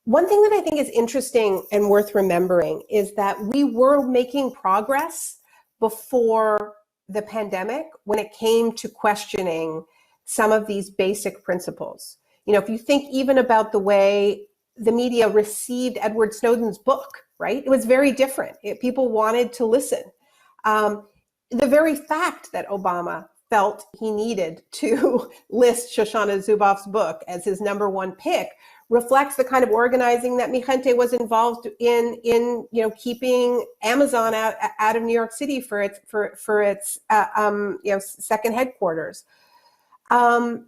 One thing that I think is interesting and worth remembering is that we were making progress before the pandemic when it came to questioning some of these basic principles. If you think even about the way the media received Edward Snowden's book, right? It was very different. People wanted to listen. The very fact that Obama felt he needed to list Shoshana Zuboff's book as his number one pick reflects the kind of organizing that Mi Gente was involved in keeping Amazon out of New York City for its second headquarters. I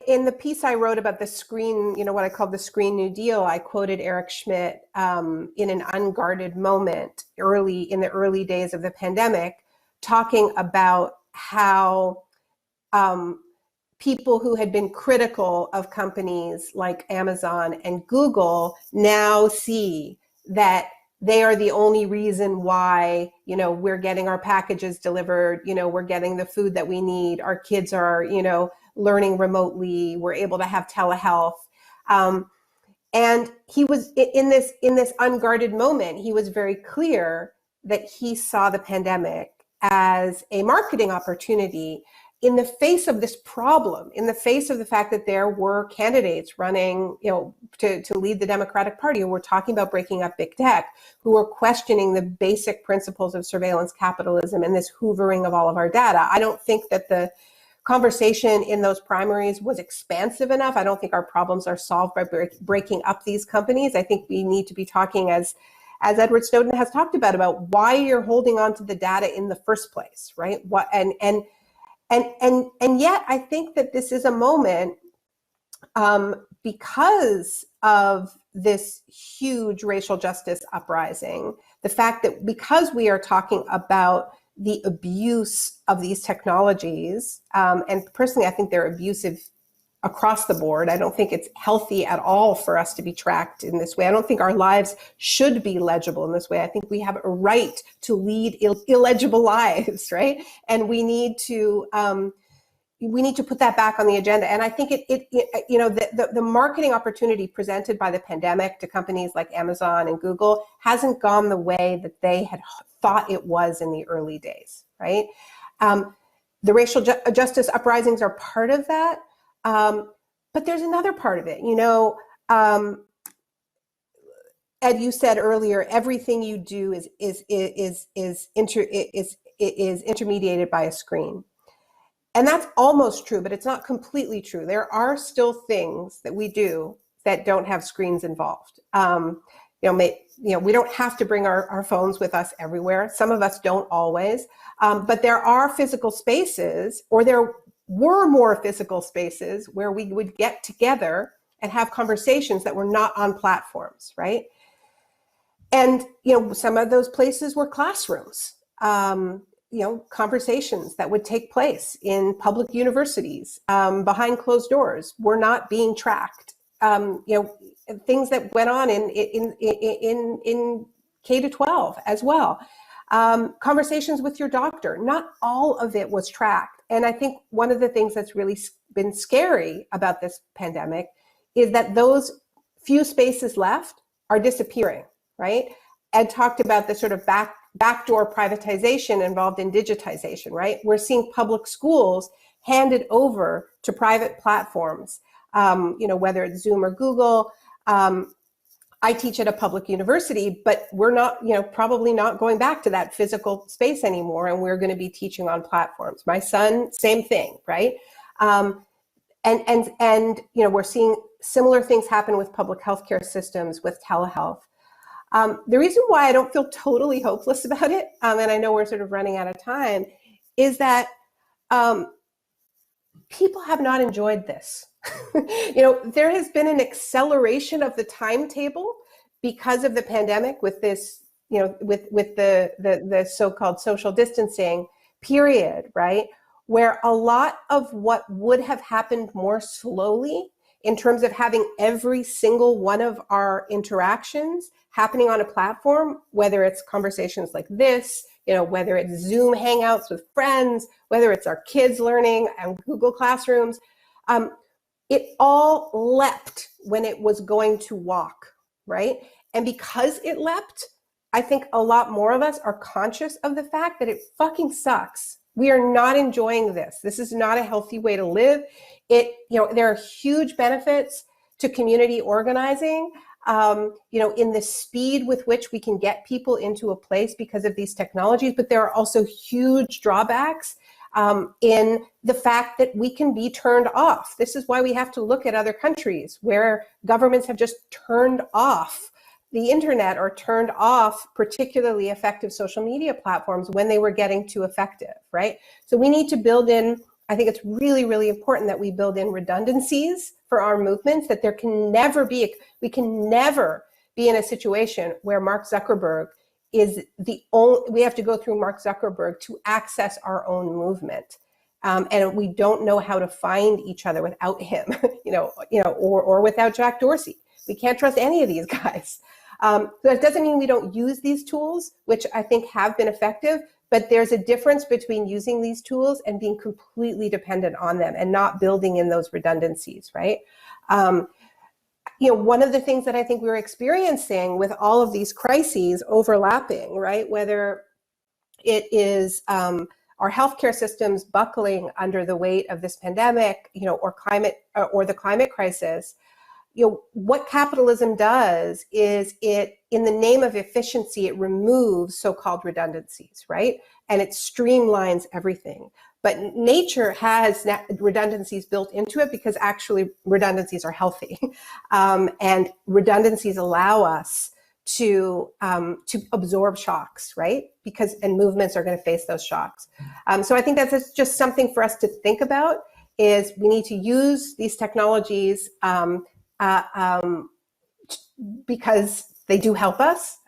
in the piece I wrote about the screen, what I called the Screen New Deal, I quoted Eric Schmidt in an unguarded moment in the early days of the pandemic, talking about how people who had been critical of companies like Amazon and Google now see that they are the only reason why, we're getting our packages delivered, we're getting the food that we need, our kids are, learning remotely, we're able to have telehealth. And he was in this unguarded moment, he was very clear that he saw the pandemic as a marketing opportunity in the face of this problem, in the face of the fact that there were candidates running, to lead the Democratic Party who were talking about breaking up big tech, who were questioning the basic principles of surveillance capitalism and this hoovering of all of our data. I don't think that the conversation in those primaries was expansive enough. I don't think our problems are solved by breaking up these companies. I think we need to be talking, as Edward Snowden has talked about why you're holding on to the data in the first place, right? And yet I think that this is a moment, because of this huge racial justice uprising, the fact that because we are talking about the abuse of these technologies, and personally I think they're abusive across the board. I don't think it's healthy at all for us to be tracked in this way. I don't think our lives should be legible in this way. I think we have a right to lead illegible lives, right? And we need to put that back on the agenda. And I think the marketing opportunity presented by the pandemic to companies like Amazon and Google hasn't gone the way that they had thought it was in the early days, right? The racial justice uprisings are part of that. But there's another part of it, Ed, you said earlier, everything you do is intermediated by a screen. And that's almost true, but it's not completely true. There are still things that we do that don't have screens involved. We don't have to bring our phones with us everywhere. Some of us don't always, but there are physical spaces, or there were more physical spaces where we would get together and have conversations that were not on platforms, right? And, some of those places were classrooms, conversations that would take place in public universities behind closed doors were not being tracked. Things that went on in K-12 as well. Conversations with your doctor, not all of it was tracked. And I think one of the things that's really been scary about this pandemic is that those few spaces left are disappearing, right? Ed talked about the sort of backdoor privatization involved in digitization, right? We're seeing public schools handed over to private platforms, whether it's Zoom or Google. I teach at a public university, but we're not, probably not going back to that physical space anymore, and we're going to be teaching on platforms. My son, same thing, right? And we're seeing similar things happen with public healthcare systems, with telehealth. The reason why I don't feel totally hopeless about it, and I know we're sort of running out of time, is that people have not enjoyed this. There has been an acceleration of the timetable because of the pandemic with this, with the so-called social distancing period, right? Where a lot of what would have happened more slowly in terms of having every single one of our interactions happening on a platform, whether it's conversations like this, whether it's Zoom hangouts with friends, whether it's our kids learning on Google Classrooms, it all leapt when it was going to walk, right? And because it leapt, I think a lot more of us are conscious of the fact that it fucking sucks. We are not enjoying this. This is not a healthy way to live. There are huge benefits to community organizing, in the speed with which we can get people into a place because of these technologies, but there are also huge drawbacks in the fact that we can be turned off. This is why we have to look at other countries where governments have just turned off the internet or turned off particularly effective social media platforms when they were getting too effective, right? So we need to build in, I think it's really, really important that we build in redundancies for our movements, that we can never be in a situation where Mark Zuckerberg is we have to go through Mark Zuckerberg to access our own movement. And we don't know how to find each other without him, or without Jack Dorsey. We can't trust any of these guys. That doesn't mean we don't use these tools, which I think have been effective, but there's a difference between using these tools and being completely dependent on them and not building in those redundancies, right? One of the things that I think we're experiencing with all of these crises overlapping, right? Whether it is our healthcare systems buckling under the weight of this pandemic, or the climate crisis, what capitalism does is it, in the name of efficiency, it removes so-called redundancies, right? And it streamlines everything. But nature has redundancies built into it because actually redundancies are healthy. And redundancies allow us to absorb shocks, right? And movements are going to face those shocks. So I think that's just something for us to think about, is we need to use these technologies because they do help us.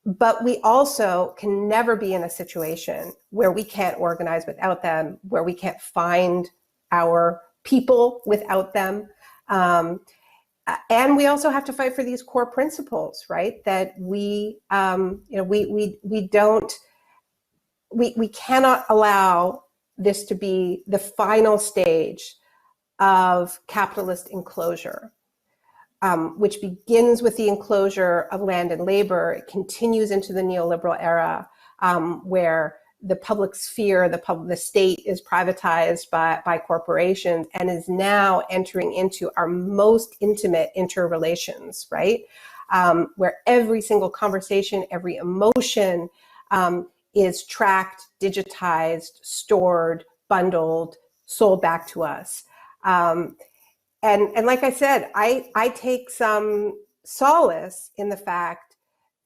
But we also can never be in a situation where we can't organize without them, where we can't find our people without them. And we also have to fight for these core principles, right? That we cannot allow this to be the final stage of capitalist enclosure, which begins with the enclosure of land and labor. It continues into the neoliberal era, where the public sphere, the state is privatized by corporations, and is now entering into our most intimate interrelations, right? Where every single conversation, every emotion is tracked, digitized, stored, bundled, sold back to us. And like I said, I take some solace in the fact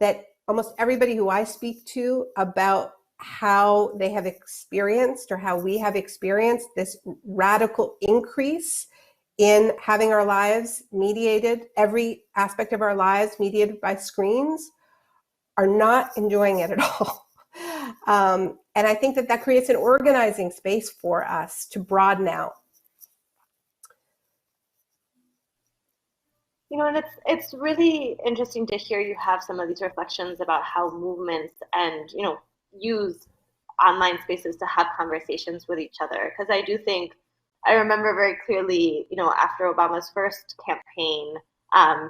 that almost everybody who I speak to about how they have experienced, or how we have experienced, this radical increase in having our lives mediated, every aspect of our lives mediated by screens, are not enjoying it at all. And I think that creates an organizing space for us to broaden out. And it's really interesting to hear you have some of these reflections about how movements and, use online spaces to have conversations with each other. Because I do think, I remember very clearly, after Obama's first campaign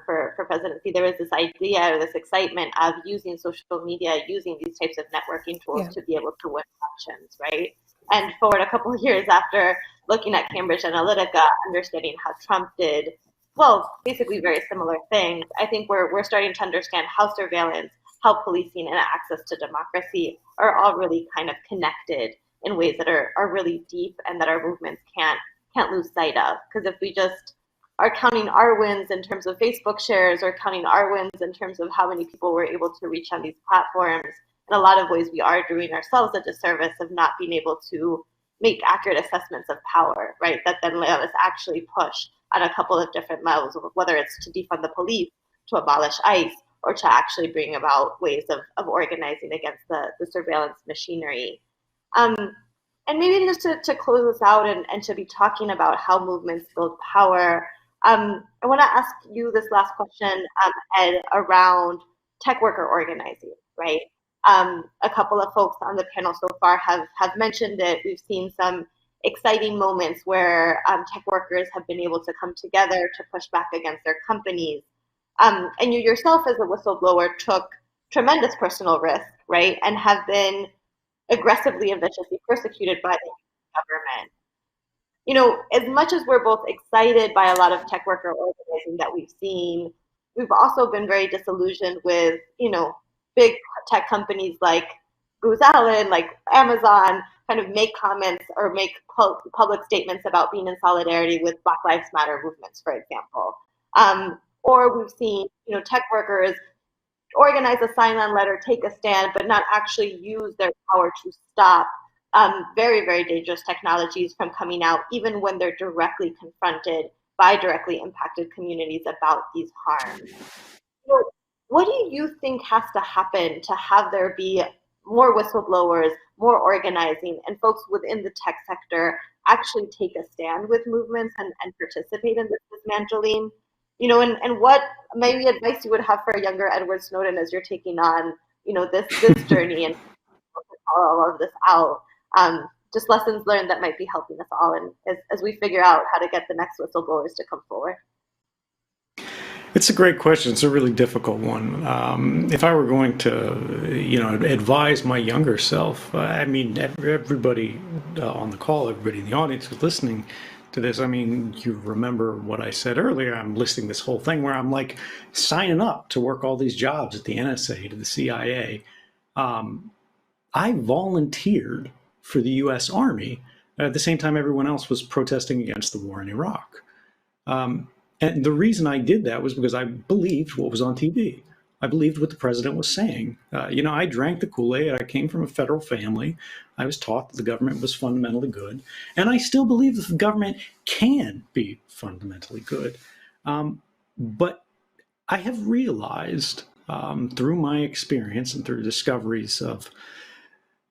for presidency, there was this idea or this excitement of using social media, using these types of networking tools to be able to win elections, right? And forward a couple of years after looking at Cambridge Analytica, understanding how Trump did, well, basically very similar things, I think we're starting to understand how surveillance, how policing, and access to democracy are all really kind of connected in ways that are really deep, and that our movements can't lose sight of. Because if we just are counting our wins in terms of Facebook shares, or counting our wins in terms of how many people we're able to reach on these platforms, in a lot of ways we are doing ourselves a disservice of not being able to make accurate assessments of power, right? That then let us actually push on a couple of different levels, whether it's to defund the police, to abolish ICE, or to actually bring about ways of organizing against the surveillance machinery. And maybe just to close this out and to be talking about how movements build power, I want to ask you this last question, Ed, around tech worker organizing, right? A couple of folks on the panel so far have mentioned it. We've seen some exciting moments where tech workers have been able to come together to push back against their companies. And you yourself as a whistleblower took tremendous personal risk, right? And have been aggressively and viciously persecuted by the government. As much as we're both excited by a lot of tech worker organizing that we've seen, we've also been very disillusioned with, big tech companies like Booz Allen, like Amazon, kind of make comments or make public statements about being in solidarity with Black Lives Matter movements, for example. Or we've seen, tech workers organize a sign-on letter, take a stand, but not actually use their power to stop very, very dangerous technologies from coming out, even when they're directly confronted by directly impacted communities about these harms. What do you think has to happen to have there be more whistleblowers, more organizing, and folks within the tech sector actually take a stand with movements and participate in this dismantling? And what maybe advice you would have for a younger Edward Snowden as you're taking on, this journey and all of this out? Just lessons learned that might be helping us all, and as we figure out how to get the next whistleblowers to come forward. It's a great question. It's a really difficult one. If I were going to, advise my younger self, everybody on the call, everybody in the audience who's listening to this, you remember what I said earlier. I'm listing this whole thing where I'm like signing up to work all these jobs at the NSA, to the CIA. I volunteered for the U.S. Army at the same time everyone else was protesting against the war in Iraq. And the reason I did that was because I believed what was on TV. I believed what the president was saying. I drank the Kool-Aid. I came from a federal family. I was taught that the government was fundamentally good. And I still believe that the government can be fundamentally good. But I have realized through my experience and through discoveries of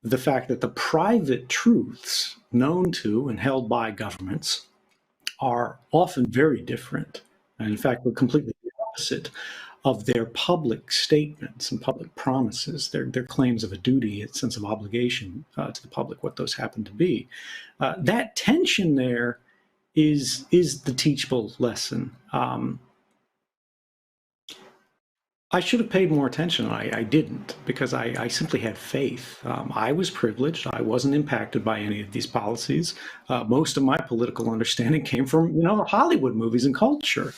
the fact that the private truths known to and held by governments are often very different. And in fact, we're completely the opposite of their public statements and public promises, their claims of a duty, a sense of obligation to the public, what those happen to be. That tension there is the teachable lesson. I should have paid more attention. I didn't, because I simply had faith. I was privileged. I wasn't impacted by any of these policies. Most of my political understanding came from, Hollywood movies and culture.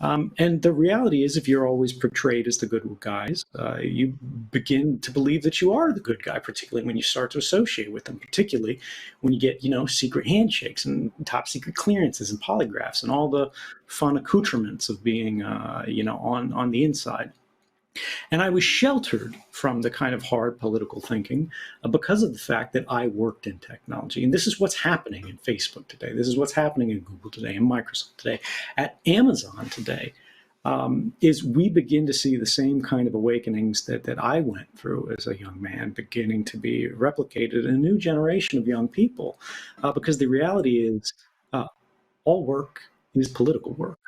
And the reality is, if you're always portrayed as the good guys, you begin to believe that you are the good guy, particularly when you start to associate with them, particularly when you get, secret handshakes and top secret clearances and polygraphs and all the fun accoutrements of being, on the inside. And I was sheltered from the kind of hard political thinking because of the fact that I worked in technology. And this is what's happening in Facebook today. This is what's happening in Google today, and Microsoft today, at Amazon today, is we begin to see the same kind of awakenings that I went through as a young man beginning to be replicated in a new generation of young people. Because the reality is all work is political work.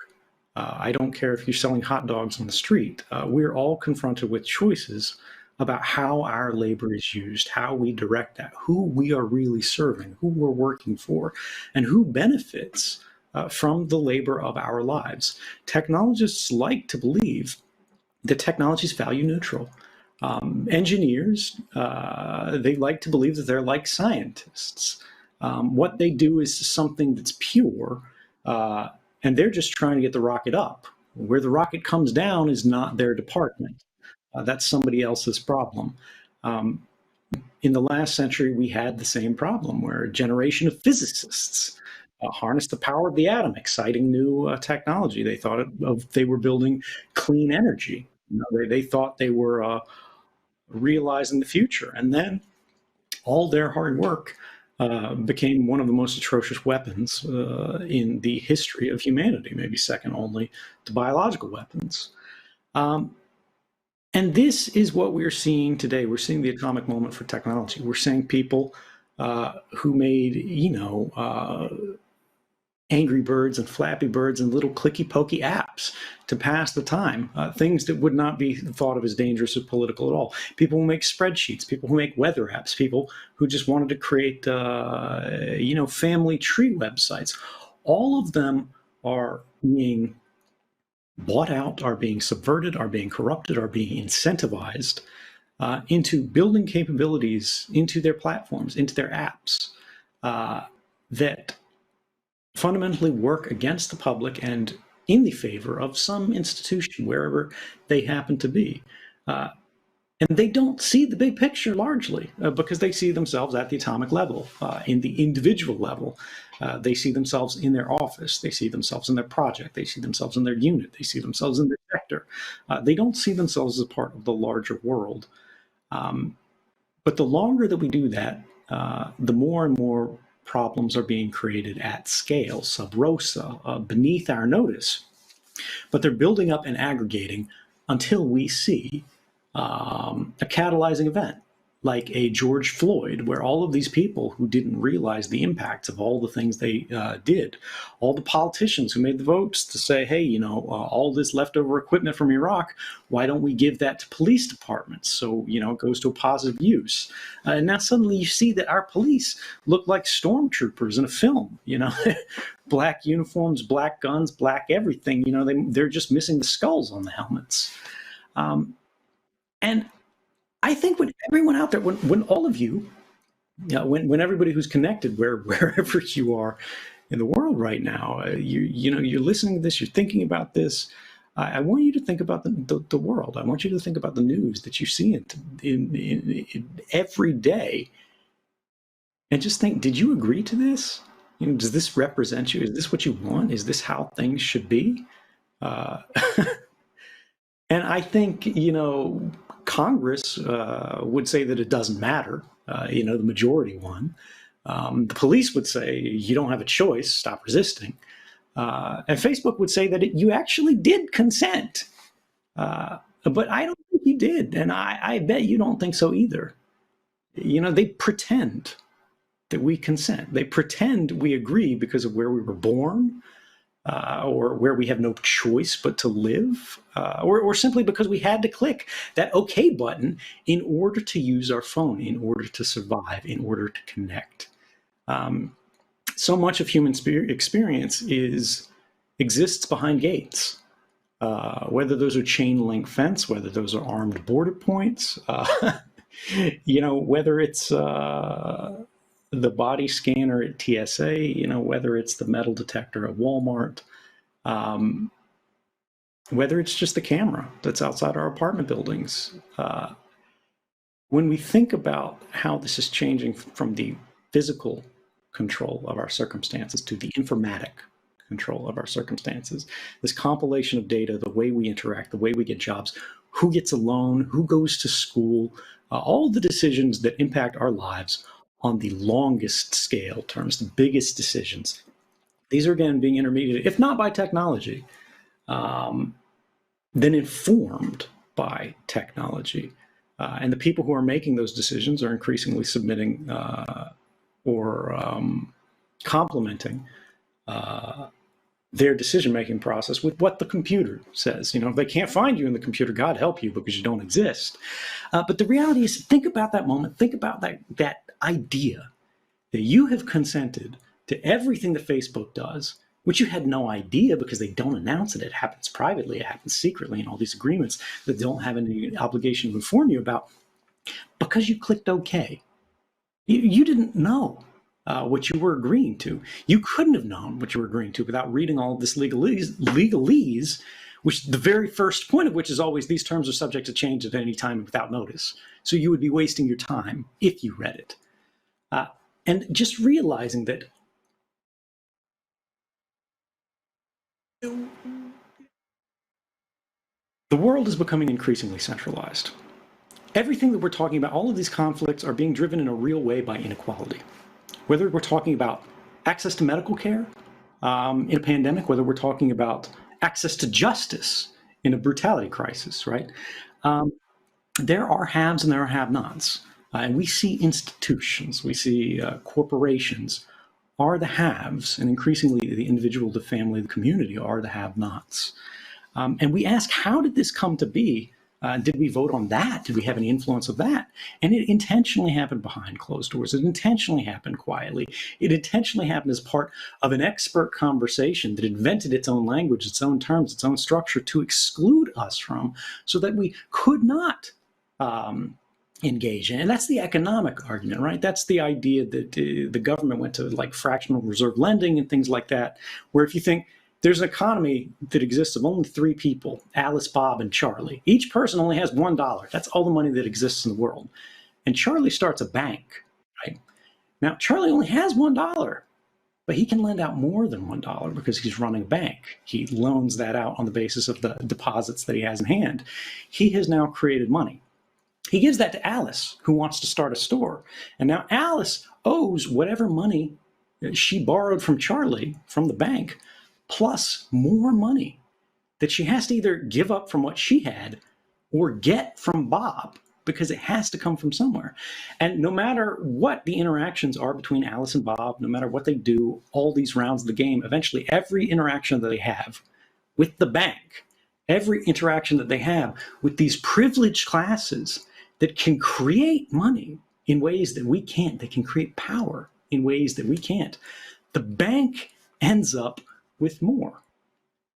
I don't care if you're selling hot dogs on the street. We're all confronted with choices about how our labor is used, how we direct that, who we are really serving, who we're working for, and who benefits from the labor of our lives. Technologists like to believe that technology is value neutral. Engineers, they like to believe that they're like scientists. What they do is something that's pure, and they're just trying to get the rocket up. Where the rocket comes down is not their department. That's somebody else's problem. In the last century, we had the same problem where a generation of physicists harnessed the power of the atom, exciting new technology. They thought they were building clean energy. They thought they were realizing the future. And then all their hard work became one of the most atrocious weapons in the history of humanity, maybe second only to biological weapons. And this is what we're seeing today. We're seeing the atomic moment for technology. We're seeing people who made, Angry Birds and Flappy Birds and little clicky pokey apps to pass the time, things that would not be thought of as dangerous or political at all. People who make spreadsheets, people who make weather apps, people who just wanted to create, family tree websites. All of them are being bought out, are being subverted, are being corrupted, are being incentivized into building capabilities into their platforms, into their apps that fundamentally work against the public and in the favor of some institution, wherever they happen to be. And they don't see the big picture largely because they see themselves at the atomic level, in the individual level. They see themselves in their office. They see themselves in their project. They see themselves in their unit. They see themselves in their sector. They don't see themselves as a part of the larger world. But the longer that we do that, the more and more problems are being created at scale, sub rosa, beneath our notice. But they're building up and aggregating until we see a catalyzing event like a George Floyd, where all of these people who didn't realize the impacts of all the things they did, all the politicians who made the votes to say, hey, all this leftover equipment from Iraq, why don't we give that to police departments so, it goes to a positive use? And now suddenly you see that our police look like stormtroopers in a film, black uniforms, black guns, black everything, they're just missing the skulls on the helmets. And I think when everyone out there, when all of you, when everybody who's connected, wherever you are in the world right now, you're listening to this, you're thinking about this. I want you to think about the world. I want you to think about the news that you see in every day, and just think: did you agree to this? Does this represent you? Is this what you want? Is this how things should be? And I think, Congress would say that it doesn't matter, the majority won. The police would say you don't have a choice, stop resisting. And Facebook would say that you actually did consent. But I don't think you did. And I bet you don't think so either. They pretend. that we consent. They pretend we agree because of where we were born, or where we have no choice but to live, or simply because we had to click that OK button in order to use our phone, in order to survive, in order to connect. So much of human experience exists behind gates, whether those are chain link fence, whether those are armed border points, whether it's the body scanner at TSA, whether it's the metal detector at Walmart, whether it's just the camera that's outside our apartment buildings. When we think about how this is changing from the physical control of our circumstances to the informatic control of our circumstances, this compilation of data, the way we interact, the way we get jobs, who gets a loan, who goes to school, all the decisions that impact our lives on the longest scale terms, the biggest decisions. These are, again, being intermediated, if not by technology, then informed by technology. And the people who are making those decisions are increasingly submitting or complementing their decision-making process with what the computer says. If they can't find you in the computer, God help you, because you don't exist. But the reality is, think about that moment. Think about that idea that you have consented to everything that Facebook does, which you had no idea because they don't announce it. It happens privately, it happens secretly in all these agreements that don't have any obligation to inform you about, because you clicked OK. You didn't know what you were agreeing to. You couldn't have known what you were agreeing to without reading all of this legalese, which the very first point of which is always these terms are subject to change at any time without notice. So you would be wasting your time if you read it. And just realizing that the world is becoming increasingly centralized. Everything that we're talking about, all of these conflicts are being driven in a real way by inequality. Whether we're talking about access to medical care in a pandemic, whether we're talking about access to justice in a brutality crisis, right? There are haves and there are have-nots. And we see institutions, we see corporations are the haves, and increasingly the individual, the family, the community are the have-nots. And we ask, how did this come to be? Did we vote on that? Did we have any influence of that? And it intentionally happened behind closed doors. It intentionally happened quietly. It intentionally happened as part of an expert conversation that invented its own language, its own terms, its own structure to exclude us from, so that we could not engage in. And that's the economic argument, right? That's the idea that the government went to like fractional reserve lending and things like that, where if you think there's an economy that exists of only three people, Alice, Bob, and Charlie. Each person only has $1. That's all the money that exists in the world. And Charlie starts a bank, right? Now, Charlie only has $1, but he can lend out more than $1 because he's running a bank. He loans that out on the basis of the deposits that he has in hand. He has now created money. He gives that to Alice, who wants to start a store. And now Alice owes whatever money she borrowed from Charlie, from the bank, plus more money that she has to either give up from what she had or get from Bob, because it has to come from somewhere. And no matter what the interactions are between Alice and Bob, no matter what they do, all these rounds of the game, eventually every interaction that they have with the bank, every interaction that they have with these privileged classes that can create money in ways that we can't, that can create power in ways that we can't, the bank ends up with more,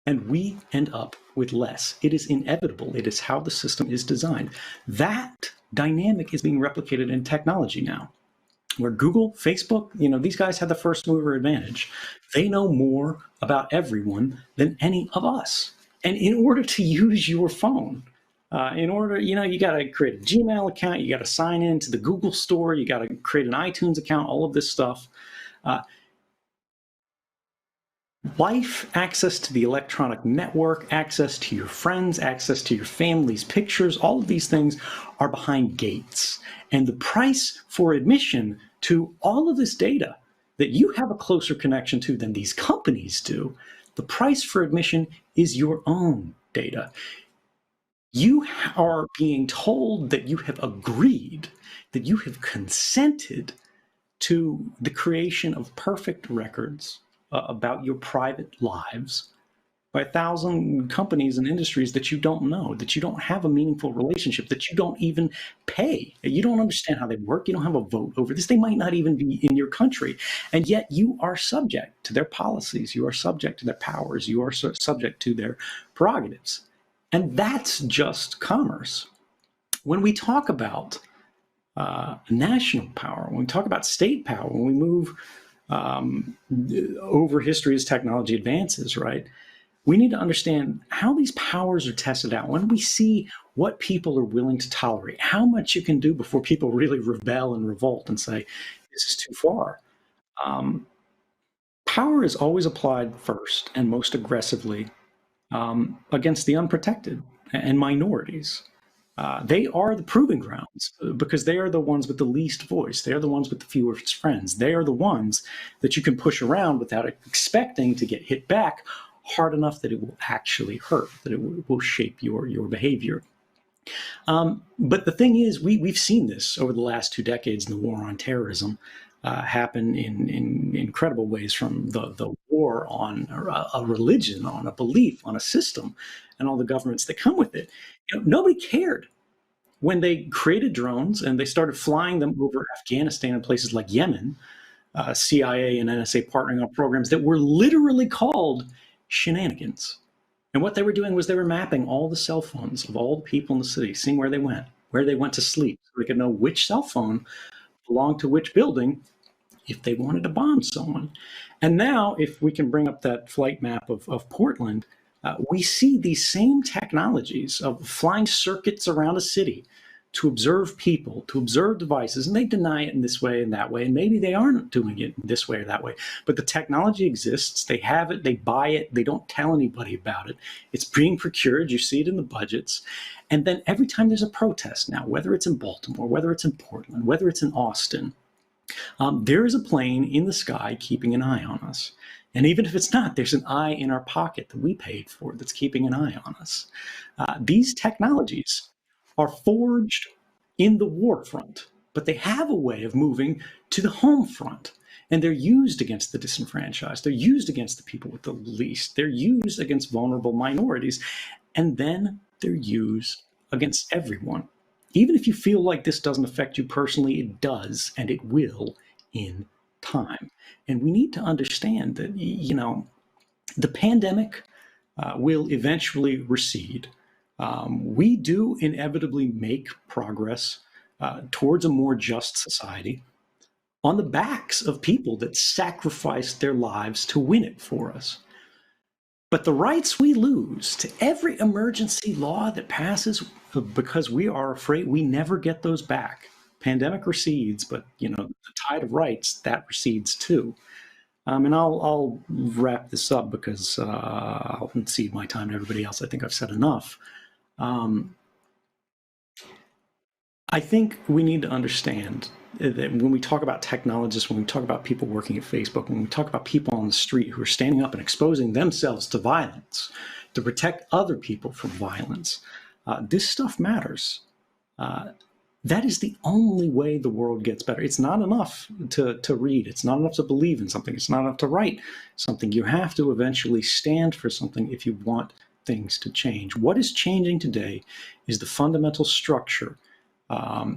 and we end up with less. It is inevitable. It is how the system is designed. That dynamic is being replicated in technology now, where Google, Facebook, these guys have the first mover advantage. They know more about everyone than any of us. And in order to use your phone, you got to create a Gmail account, you got to sign into the Google store, you got to create an iTunes account, all of this stuff. Life, access to the electronic network, access to your friends, access to your family's pictures, all of these things are behind gates. And the price for admission to all of this data that you have a closer connection to than these companies do, the price for admission is your own data. You are being told that you have agreed, that you have consented to the creation of perfect records about your private lives by 1,000 companies and industries that you don't know, that you don't have a meaningful relationship, that you don't even pay. You don't understand how they work. You don't have a vote over this. They might not even be in your country. And yet you are subject to their policies. You are subject to their powers. You are subject to their prerogatives. And that's just commerce. When we talk about national power, when we talk about state power, when we move over history as technology advances, right? We need to understand how these powers are tested out. When we see what people are willing to tolerate, how much you can do before people really rebel and revolt and say, this is too far. Power is always applied first and most aggressively against the unprotected and minorities. They are the proving grounds because they are the ones with the least voice. They are the ones with the fewest friends. They are the ones that you can push around without expecting to get hit back hard enough that it will actually hurt, that it will shape your behavior. But the thing is, we've seen this over the last 2 decades in the war on terrorism happen in incredible ways, from the war on a religion, on a belief, on a system, and all the governments that come with it. Nobody cared when they created drones and they started flying them over Afghanistan and places like Yemen. CIA and NSA partnering on programs that were literally called shenanigans. And what they were doing was they were mapping all the cell phones of all the people in the city, seeing where they went to sleep, so they could know which cell phone belonged to which building if they wanted to bomb someone. And now, if we can bring up that flight map of Portland, we see these same technologies of flying circuits around a city to observe people, to observe devices, and they deny it in this way and that way, and maybe they aren't doing it this way or that way, but the technology exists, they have it, they buy it, they don't tell anybody about it, it's being procured, you see it in the budgets, and then every time there's a protest now, whether it's in Baltimore, whether it's in Portland, whether it's in Austin, there is a plane in the sky keeping an eye on us. And even if it's not, there's an eye in our pocket that we paid for that's keeping an eye on us. These technologies are forged in the war front, but they have a way of moving to the home front. And they're used against the disenfranchised. They're used against the people with the least. They're used against vulnerable minorities. And then they're used against everyone. Even if you feel like this doesn't affect you personally, it does, and it will in time. And we need to understand that, the pandemic will eventually recede. We do inevitably make progress towards a more just society on the backs of people that sacrificed their lives to win it for us. But the rights we lose to every emergency law that passes because we are afraid, we never get those back. Pandemic recedes, but the tide of rights, that recedes too. And I'll wrap this up because I'll cede my time to everybody else. I think I've said enough. I think we need to understand that when we talk about technologists, when we talk about people working at Facebook, when we talk about people on the street who are standing up and exposing themselves to violence, to protect other people from violence, this stuff matters. That is the only way the world gets better. It's not enough to read. It's not enough to believe in something. It's not enough to write something. You have to eventually stand for something if you want things to change. What is changing today is the fundamental structure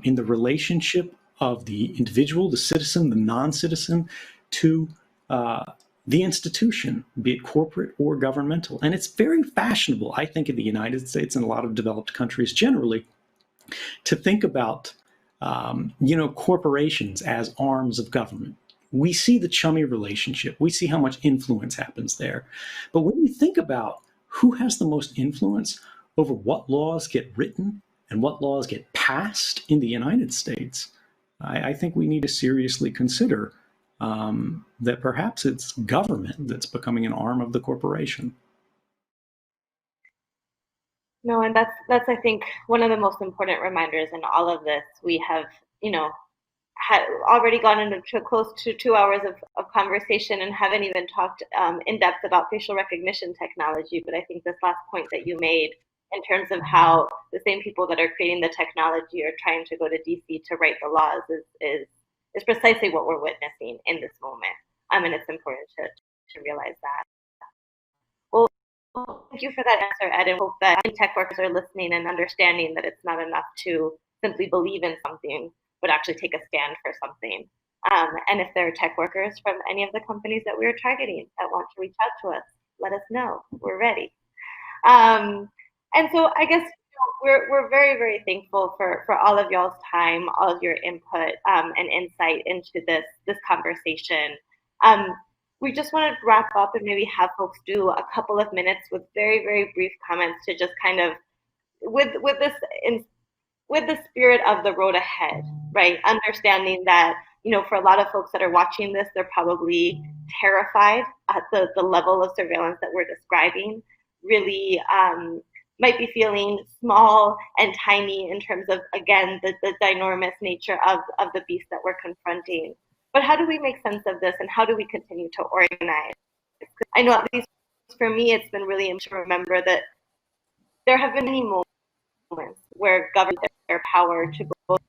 in the relationship of the individual, the citizen, the non-citizen, to the institution, be it corporate or governmental. And it's very fashionable, I think, in the United States and a lot of developed countries generally, to think about corporations as arms of government. We see the chummy relationship. We see how much influence happens there. But when we think about who has the most influence over what laws get written and what laws get passed in the United States, I think we need to seriously consider that perhaps it's government that's becoming an arm of the corporation. No, and that's I think one of the most important reminders in all of this. We have, had already gone into close to 2 hours of conversation and haven't even talked in depth about facial recognition technology. But I think this last point that you made in terms of how the same people that are creating the technology are trying to go to DC to write the laws is is precisely what we're witnessing in this moment. And it's important to realize that. Well, thank you for that answer, Ed, and hope that tech workers are listening and understanding that it's not enough to simply believe in something, but actually take a stand for something. And if there are tech workers from any of the companies that we are targeting that want to reach out to us, let us know. We're ready. And so I guess we're very, very thankful for all of y'all's time, all of your input and insight into this conversation. We just want to wrap up and maybe have folks do a couple of minutes with very, very brief comments to just kind of with the spirit of the road ahead, right? Understanding that, for a lot of folks that are watching this, they're probably terrified at the level of surveillance that we're describing, really might be feeling small and tiny in terms of, again, the ginormous nature of the beast that we're confronting. But how do we make sense of this, and how do we continue to organize? I know, at least for me, it's been really important to remember that there have been many moments where government their power to both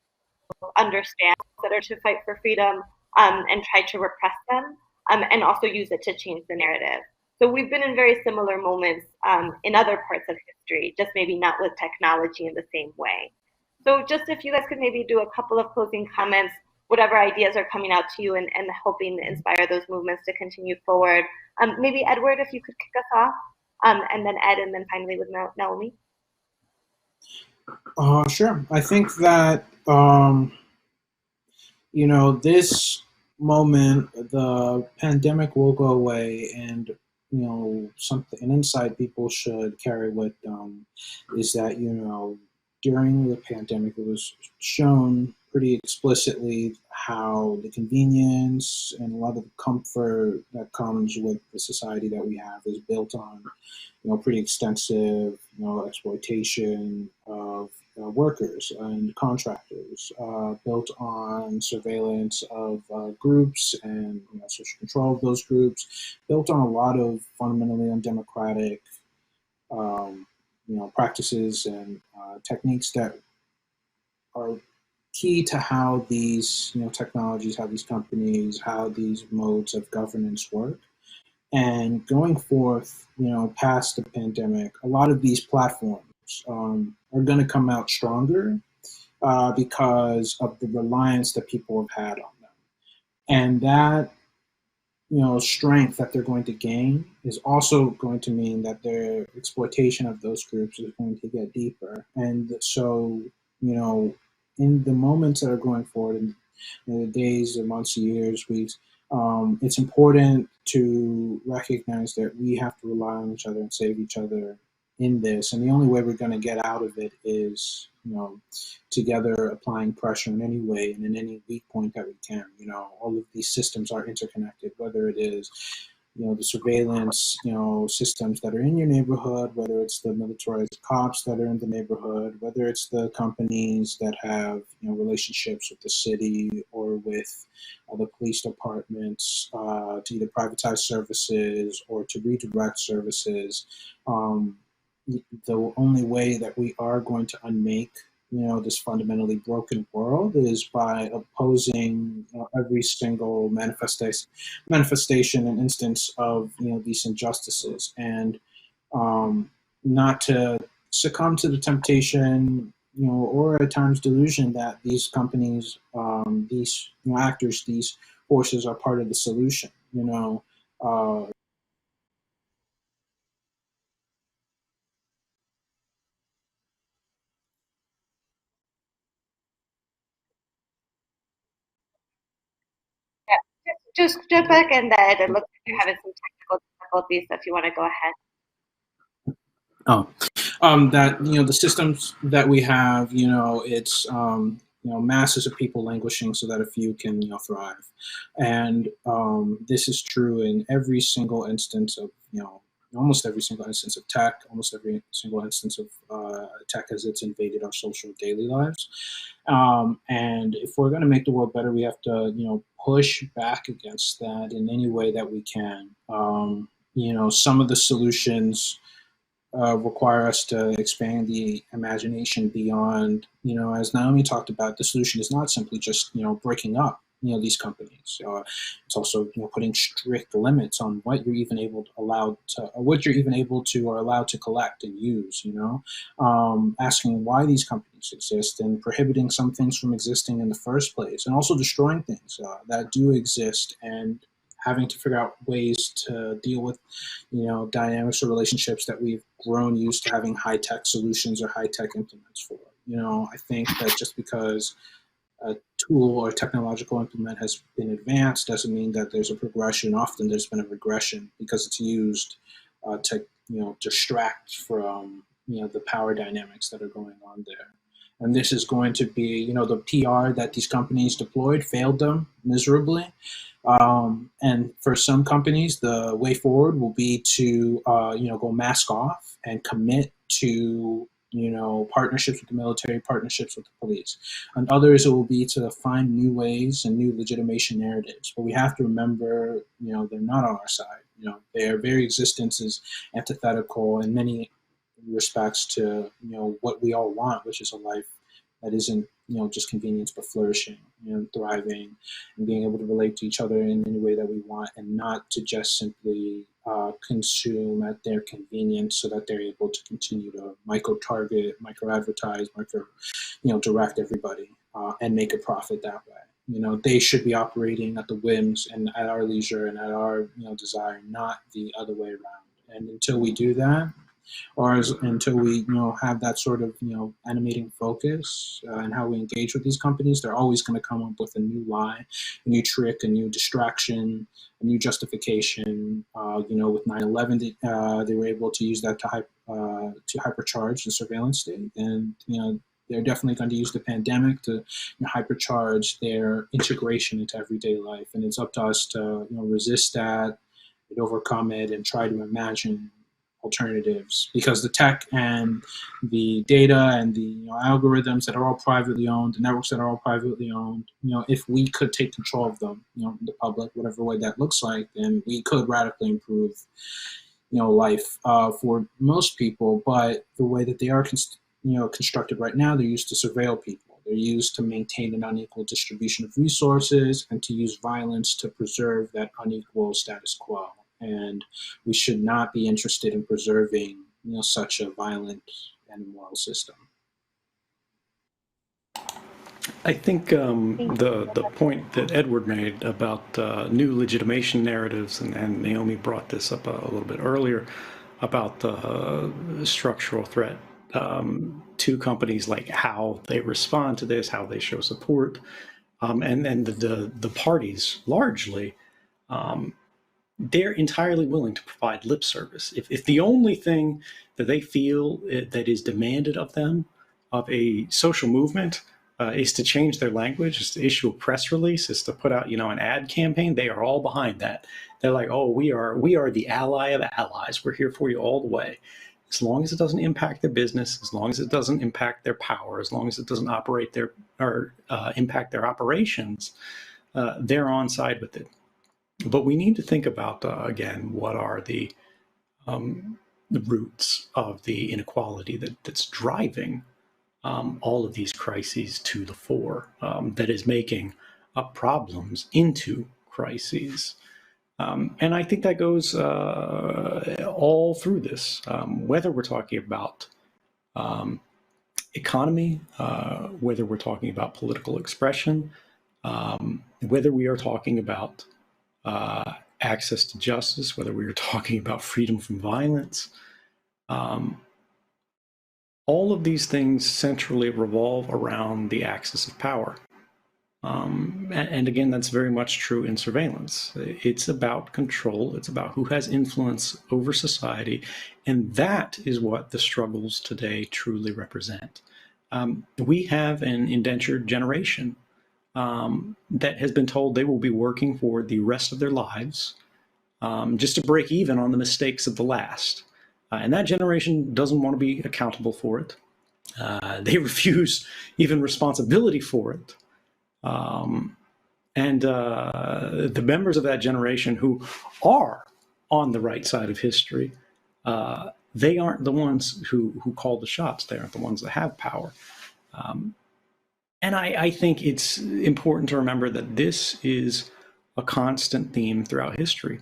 understand that are to fight for freedom and try to repress them and also use it to change the narrative. So we've been in very similar moments in other parts of history, just maybe not with technology in the same way. So just if you guys could maybe do a couple of closing comments, whatever ideas are coming out to you and helping inspire those movements to continue forward. Maybe Edward, if you could kick us off, and then Ed, and then finally with Naomi. Sure. I think that, this moment, the pandemic will go away, and, an insight people should carry with them is that, during the pandemic, it was shown pretty explicitly how the convenience and a lot of the comfort that comes with the society that we have is built on, pretty extensive, exploitation of workers and contractors, built on surveillance of groups and social control of those groups, built on a lot of fundamentally undemocratic practices and techniques that are key to how these technologies, how these companies, how these modes of governance work. And going forth, past the pandemic, a lot of these platforms are going to come out stronger because of the reliance that people have had on them. And that strength that they're going to gain is also going to mean that their exploitation of those groups is going to get deeper. And so, in the moments that are going forward, in the days, the months, years, weeks, it's important to recognize that we have to rely on each other and save each other in this. And the only way we're going to get out of it is, together applying pressure in any way and in any weak point that we can. All of these systems are interconnected, whether it is, the surveillance, systems that are in your neighborhood, whether it's the militarized cops that are in the neighborhood, whether it's the companies that have, relationships with the city or with the police departments to either privatize services or to redirect services. The only way that we are going to unmake this fundamentally broken world is by opposing every single manifestation and instance of these injustices, and not to succumb to the temptation or at times delusion that these companies, these actors, these forces are part of the solution. Just jump back in that. It looks like you're having some technical difficulties, so if you want to go ahead. That the systems that we have, it's masses of people languishing so that a few can thrive, and this is true in every single instance of almost every single instance of tech, almost every single instance of tech as it's invaded our social daily lives. And if we're going to make the world better, we have to push back against that in any way that we can. Some of the solutions require us to expand the imagination beyond, as Naomi talked about, the solution is not simply just, breaking up, these companies. It's also putting strict limits on what you're even able to or allowed to collect and use. Asking why these companies exist and prohibiting some things from existing in the first place, and also destroying things that do exist, and having to figure out ways to deal with, dynamics or relationships that we've grown used to having high-tech solutions or high-tech implements for. I think that just because a tool or technological implement has been advanced doesn't mean that there's a progression. Often there's been a regression because it's used to, distract from, the power dynamics that are going on there. And this is going to be, the PR that these companies deployed failed them miserably. And for some companies, the way forward will be to, go mask off and commit to, partnerships with the military, partnerships with the police. And others, it will be to find new ways and new legitimation narratives. But we have to remember, they're not on our side. Their very existence is antithetical in many respects to, what we all want, which is a life that isn't, just convenience, but flourishing, thriving, and being able to relate to each other in any way that we want, and not to just simply consume at their convenience so that they're able to continue to micro-target, micro-advertise, direct everybody and make a profit that way. They should be operating at the whims and at our leisure and at our, desire, not the other way around. And until we do that, until we have that sort of animating focus and how we engage with these companies, they're always going to come up with a new lie, a new trick, a new distraction, a new justification. With 9/11, they were able to use that to hypercharge the surveillance state, and they're definitely going to use the pandemic to hypercharge their integration into everyday life. And it's up to us to resist that, and overcome it, and try to imagine alternatives, because the tech and the data and the algorithms that are all privately owned, the networks that are all privately owned, if we could take control of them, the public, whatever way that looks like, then we could radically improve, life for most people. But the way that they are, constructed right now, they're used to surveil people. They're used to maintain an unequal distribution of resources and to use violence to preserve that unequal status quo. And we should not be interested in preserving, such a violent and immoral system. I think the point that Edward made about new legitimation narratives, and Naomi brought this up a little bit earlier, about the structural threat to companies, like how they respond to this, how they show support, and the parties largely. They're entirely willing to provide lip service. If the only thing that they feel that is demanded of them, of a social movement, is to change their language, is to issue a press release, is to put out, an ad campaign, they are all behind that. They're like, oh, we are the ally of allies. We're here for you all the way. As long as it doesn't impact their business, as long as it doesn't impact their power, as long as it doesn't impact their operations, they're on side with it. But we need to think about, again, what are the roots of the inequality that's driving all of these crises to the fore, that is making problems into crises. And I think that goes all through this, whether we're talking about economy, whether we're talking about political expression, whether we are talking about access to justice, whether we are talking about freedom from violence. All of these things centrally revolve around the axis of power. And again, that's very much true in surveillance. It's about control. It's about who has influence over society. And that is what the struggles today truly represent. We have an indentured generation that has been told they will be working for the rest of their lives just to break even on the mistakes of the last. And that generation doesn't want to be accountable for it. They refuse even responsibility for it. And the members of that generation who are on the right side of history, they aren't the ones who call the shots. They aren't the ones that have power. And I think it's important to remember that this is a constant theme throughout history.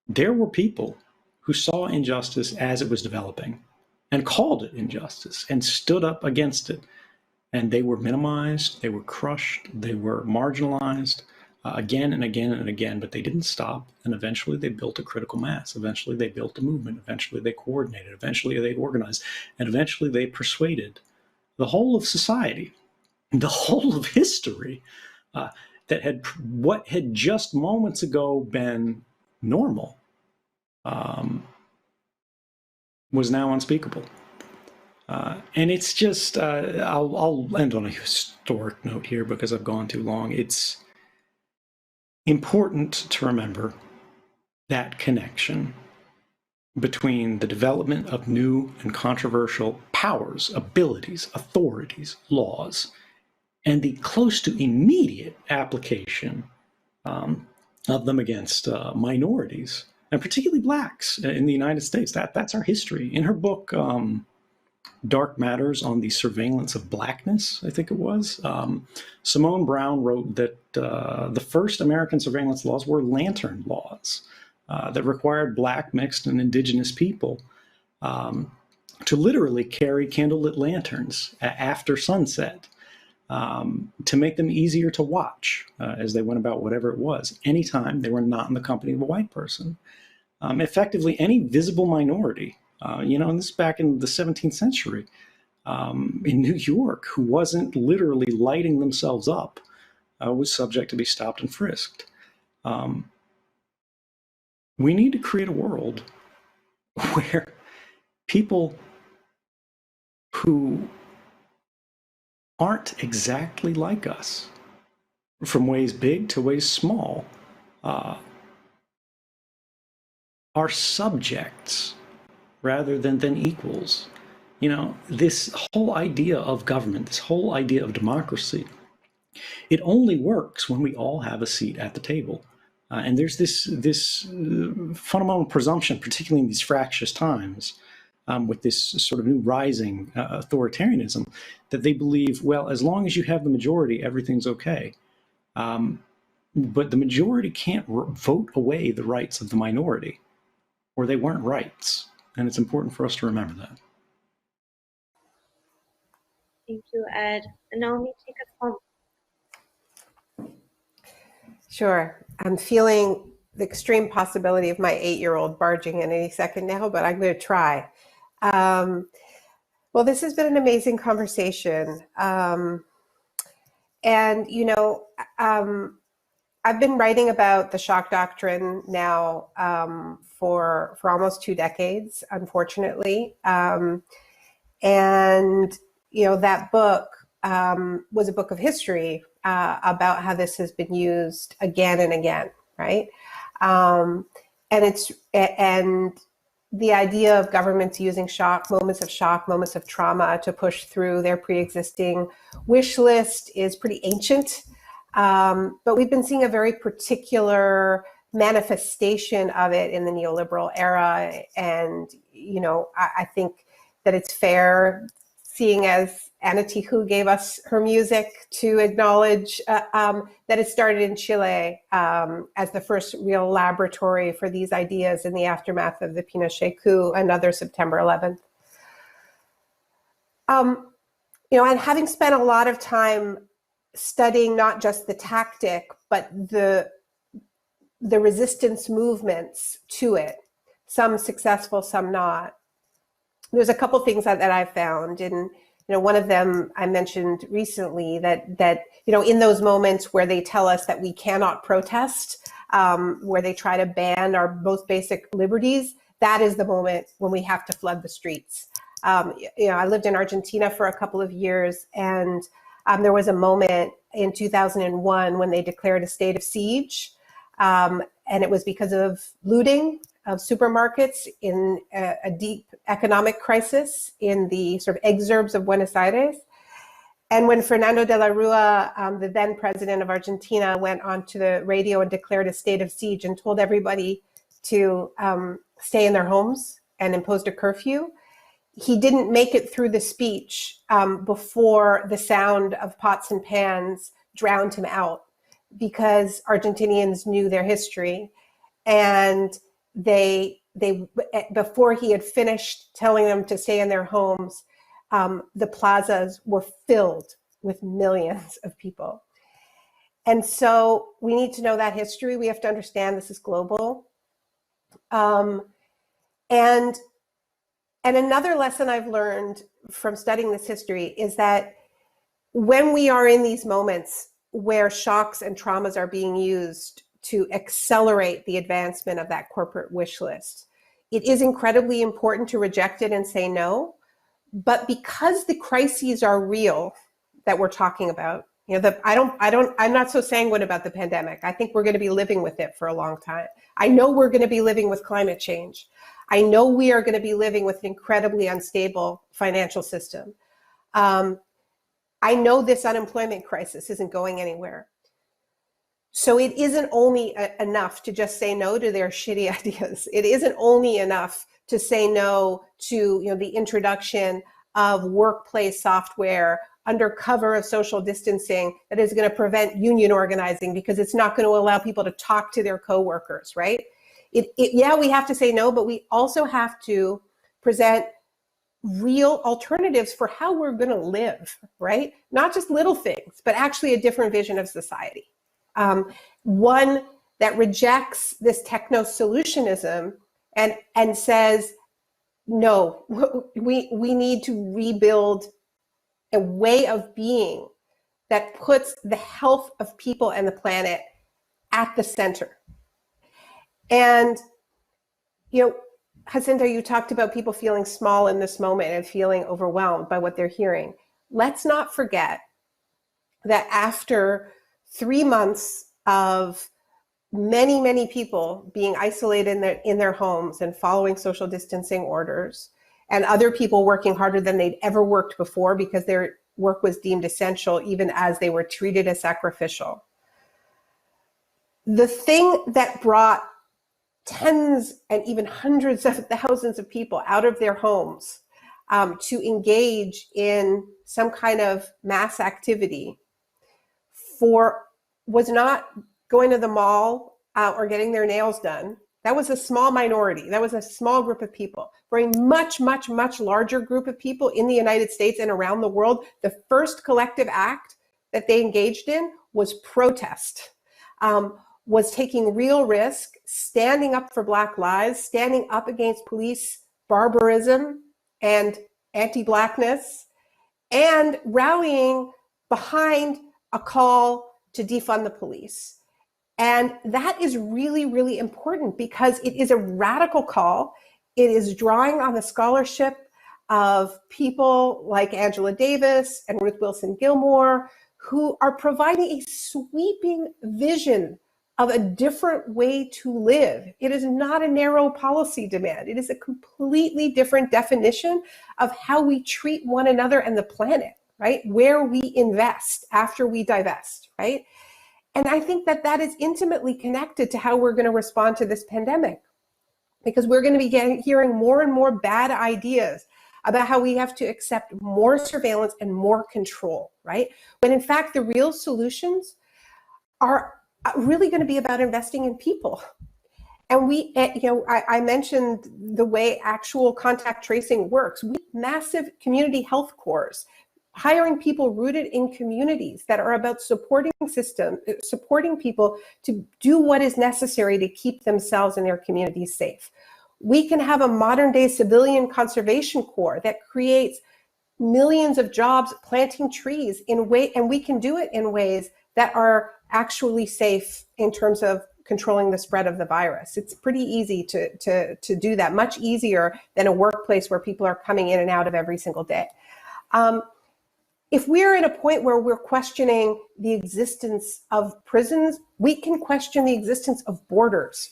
There were people who saw injustice as it was developing and called it injustice and stood up against it. And they were minimized, they were crushed, they were marginalized again and again and again, but they didn't stop. And eventually they built a critical mass. Eventually they built a movement. Eventually they coordinated. Eventually they organized. And eventually they persuaded the whole of society, the whole of history, that what had just moments ago been normal was now unspeakable. And it's just, I'll end on a historic note here because I've gone too long. It's important to remember that connection between the development of new and controversial powers, abilities, authorities, laws, and the close to immediate application of them against minorities, and particularly blacks in the United States. That's our history. In her book, Dark Matters on the Surveillance of Blackness, I think it was, Simone Brown wrote that the first American surveillance laws were lantern laws that required black, mixed, and indigenous people to literally carry candlelit lanterns after sunset to make them easier to watch as they went about whatever it was, anytime they were not in the company of a white person. Effectively, any visible minority, and this is back in the 17th century, in New York, who wasn't literally lighting themselves up, was subject to be stopped and frisked. We need to create a world where people who aren't exactly like us, from ways big to ways small, are subjects rather than equals. This whole idea of government, this whole idea of democracy, it only works when we all have a seat at the table. And there's this fundamental presumption, particularly in these fractious times, with this sort of new rising authoritarianism, that they believe, well, as long as you have the majority, everything's okay. But the majority can't vote away the rights of the minority, or they weren't rights. And it's important for us to remember that. Thank you, Ed. Naomi, take us home. Sure. I'm feeling the extreme possibility of my 8-year-old barging in any second now, but I'm going to try. Well, this has been an amazing conversation. And, I've been writing about the shock doctrine now for almost 2 decades, unfortunately. And, that book was a book of history about how this has been used again and again, right? And the idea of governments using moments of trauma to push through their pre-existing wish list is pretty ancient. But we've been seeing a very particular manifestation of it in the neoliberal era. And, I think that it's fair, seeing as Anna Tijoux gave us her music, to acknowledge that it started in Chile as the first real laboratory for these ideas in the aftermath of the Pinochet coup, another September 11th. And having spent a lot of time studying not just the tactic, but the resistance movements to it, some successful, some not, there's a couple things that I've found. And one of them I mentioned recently, that in those moments where they tell us that we cannot protest, where they try to ban our most basic liberties, that is the moment when we have to flood the streets. I lived in Argentina for a couple of years, and there was a moment in 2001 when they declared a state of siege, and it was because of looting of supermarkets in a deep economic crisis in the sort of exurbs of Buenos Aires. And when Fernando de la Rua, the then president of Argentina, went onto the radio and declared a state of siege and told everybody to stay in their homes and imposed a curfew, he didn't make it through the speech before the sound of pots and pans drowned him out, because Argentinians knew their history, and they before he had finished telling them to stay in their homes, the plazas were filled with millions of people. And so we need to know that history. We have to understand this is global. And another lesson I've learned from studying this history is that when we are in these moments where shocks and traumas are being used to accelerate the advancement of that corporate wish list, it is incredibly important to reject it and say no. But because the crises are real that we're talking about, I'm not so sanguine about the pandemic. I think we're going to be living with it for a long time. I know we're going to be living with climate change. I know we are going to be living with an incredibly unstable financial system. I know this unemployment crisis isn't going anywhere. So it isn't only enough to just say no to their shitty ideas. It isn't only enough to say no to the introduction of workplace software under cover of social distancing that is going to prevent union organizing because it's not going to allow people to talk to their coworkers, right? Yeah, we have to say no, but we also have to present real alternatives for how we're going to live, right? Not just little things, but actually a different vision of society. One that rejects this techno-solutionism and says, no, we need to rebuild a way of being that puts the health of people and the planet at the center. And, Jacinta, you talked about people feeling small in this moment and feeling overwhelmed by what they're hearing. Let's not forget that after 3 months of many, many people being isolated in their homes and following social distancing orders, and other people working harder than they'd ever worked before because their work was deemed essential, even as they were treated as sacrificial. The thing that brought tens and even hundreds of thousands of people out of their homes to engage in some kind of mass activity was not going to the mall or getting their nails done. That was a small minority. That was a small group of people. For a much, much, much larger group of people in the United States and around the world, the first collective act that they engaged in was protest, was taking real risk, standing up for Black lives, standing up against police barbarism and anti-Blackness, and rallying behind a call to defund the police. And that is really, really important because it is a radical call. It is drawing on the scholarship of people like Angela Davis and Ruth Wilson Gilmore, who are providing a sweeping vision of a different way to live. It is not a narrow policy demand. It is a completely different definition of how we treat one another and the planet, right? Where we invest after we divest, right? And I think that is intimately connected to how we're going to respond to this pandemic, because we're going to be hearing more and more bad ideas about how we have to accept more surveillance and more control, right? When in fact, the real solutions are really going to be about investing in people. And I mentioned the way actual contact tracing works. We have massive community health corps, hiring people rooted in communities that are about supporting people to do what is necessary to keep themselves and their communities safe. We can have a modern day civilian conservation corps that creates millions of jobs planting trees and we can do it in ways that are actually safe in terms of controlling the spread of the virus. It's pretty easy to do that, much easier than a workplace where people are coming in and out of every single day. If we're at a point where we're questioning the existence of prisons, we can question the existence of borders.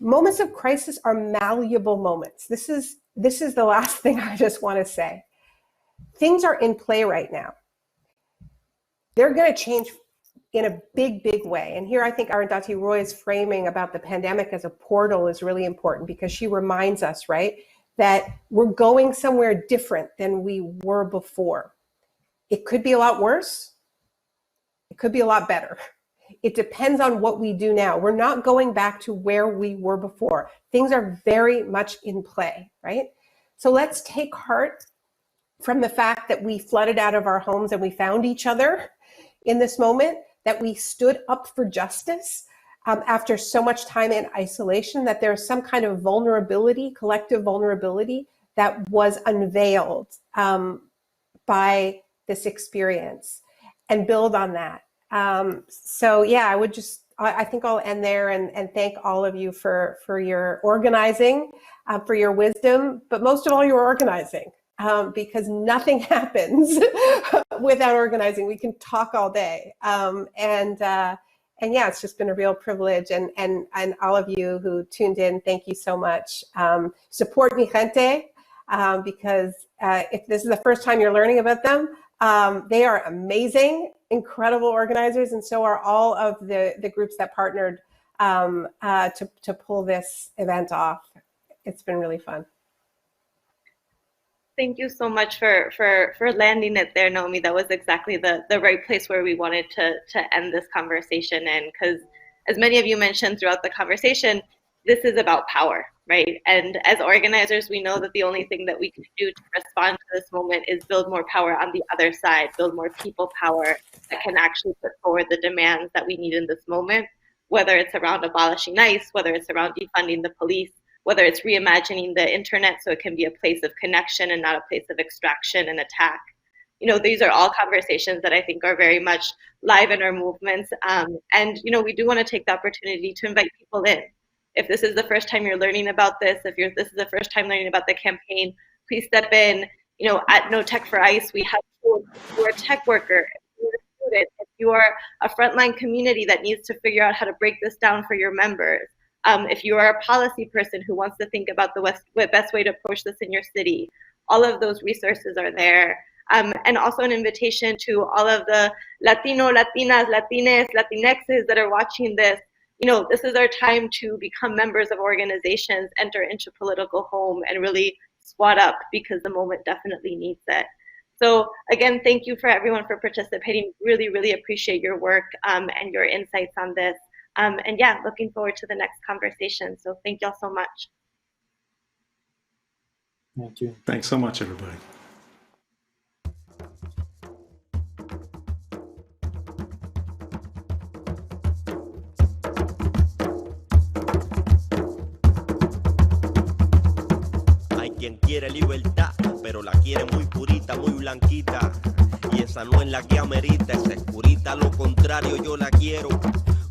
Moments of crisis are malleable moments. This is the last thing I just want to say. Things are in play right now. They're going to change in a big, big way. And here I think Arundhati Roy's framing about the pandemic as a portal is really important because she reminds us, right, that we're going somewhere different than we were before. It could be a lot worse. It could be a lot better. It depends on what we do now. We're not going back to where we were before. Things are very much in play, right? So let's take heart from the fact that we flooded out of our homes and we found each other in this moment, that we stood up for justice after so much time in isolation, that there's some kind of vulnerability, collective vulnerability, that was unveiled by this experience, and build on that. So yeah, I think I'll end there and thank all of you for your organizing, for your wisdom, but most of all your organizing, because nothing happens without organizing. We can talk all day. And yeah, it's just been a real privilege. And all of you who tuned in, thank you so much. Support Mi Gente, because if this is the first time you're learning about them, they are amazing, incredible organizers, and so are all of the groups that partnered to pull this event off. It's been really fun. Thank you so much for landing it there, Naomi. That was exactly the right place where we wanted to end this conversation in, because as many of you mentioned throughout the conversation, this is about power, right? And as organizers, we know that the only thing that we can do to respond to this moment is build more power on the other side, build more people power that can actually put forward the demands that we need in this moment, whether it's around abolishing ICE, whether it's around defunding the police, whether it's reimagining the internet so it can be a place of connection and not a place of extraction and attack. You know, these are all conversations that I think are very much live in our movements. And, you know, we do want to take the opportunity to invite people in. If this is the first time you're learning about this, this is the first time learning about the campaign, please step in. You know, at No Tech for ICE, we have tools. If you're a tech worker, if you're a student, if you are a frontline community that needs to figure out how to break this down for your members, if you are a policy person who wants to think about the best way to approach this in your city, all of those resources are there. And also an invitation to all of the Latino, Latinas, Latines, Latinxes that are watching this. You know, this is our time to become members of organizations, enter into political home, and really squat up, because the moment definitely needs it. So again, thank you for everyone for participating. Really, really appreciate your work and your insights on this. And yeah, looking forward to the next conversation. So thank y'all so much. Thank you. Thanks so much, everybody. Hay quien quiere libertad, pero la quiere muy purita, muy blanquita. Y esa no es la que amerita, esa es purita, lo contrario yo la quiero.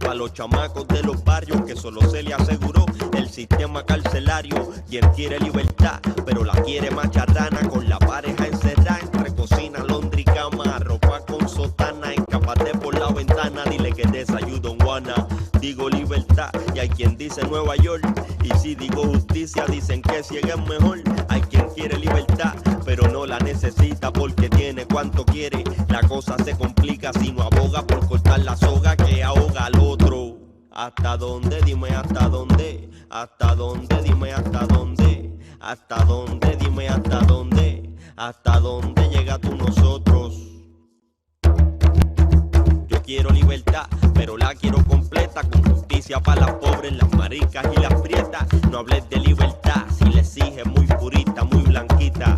A los chamacos de los barrios que solo se le aseguró el sistema carcelario. Quien quiere libertad, pero la quiere macharrana, con la pareja encerrada entre cocina, laundry, cama, ropa con sotana, escapate por la ventana, dile que desayuno en Juana. Digo libertad y hay quien dice Nueva York, y si digo justicia dicen que ciega es mejor. Hay quien quiere libertad, pero no la necesita porque tiene cuanto quiere. La cosa se complica si no aboga por cortar la soga que ahoga al otro. ¿Hasta dónde? Dime hasta dónde. ¿Hasta dónde? Dime hasta dónde. ¿Hasta dónde? Dime hasta dónde. ¿Hasta dónde llega tú nosotros? Yo quiero libertad, pero la quiero completa, con justicia para las pobres, las maricas y las prietas. No hables de libertad si le exiges muy purita, muy blanquita.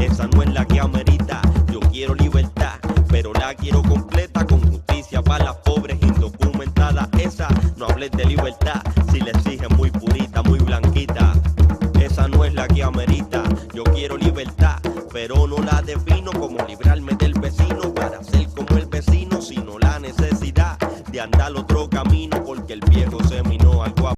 Esa no es la que amerita. Yo quiero libertad, pero la quiero completa, con justicia para las pobres indocumentadas. Esa, no hables de libertad si le exiges muy purita, muy blanquita. Esa no es la que amerita. Yo quiero libertad, pero no la defino como librarme del vecino para ser como el vecino, sino la necesidad de andar otro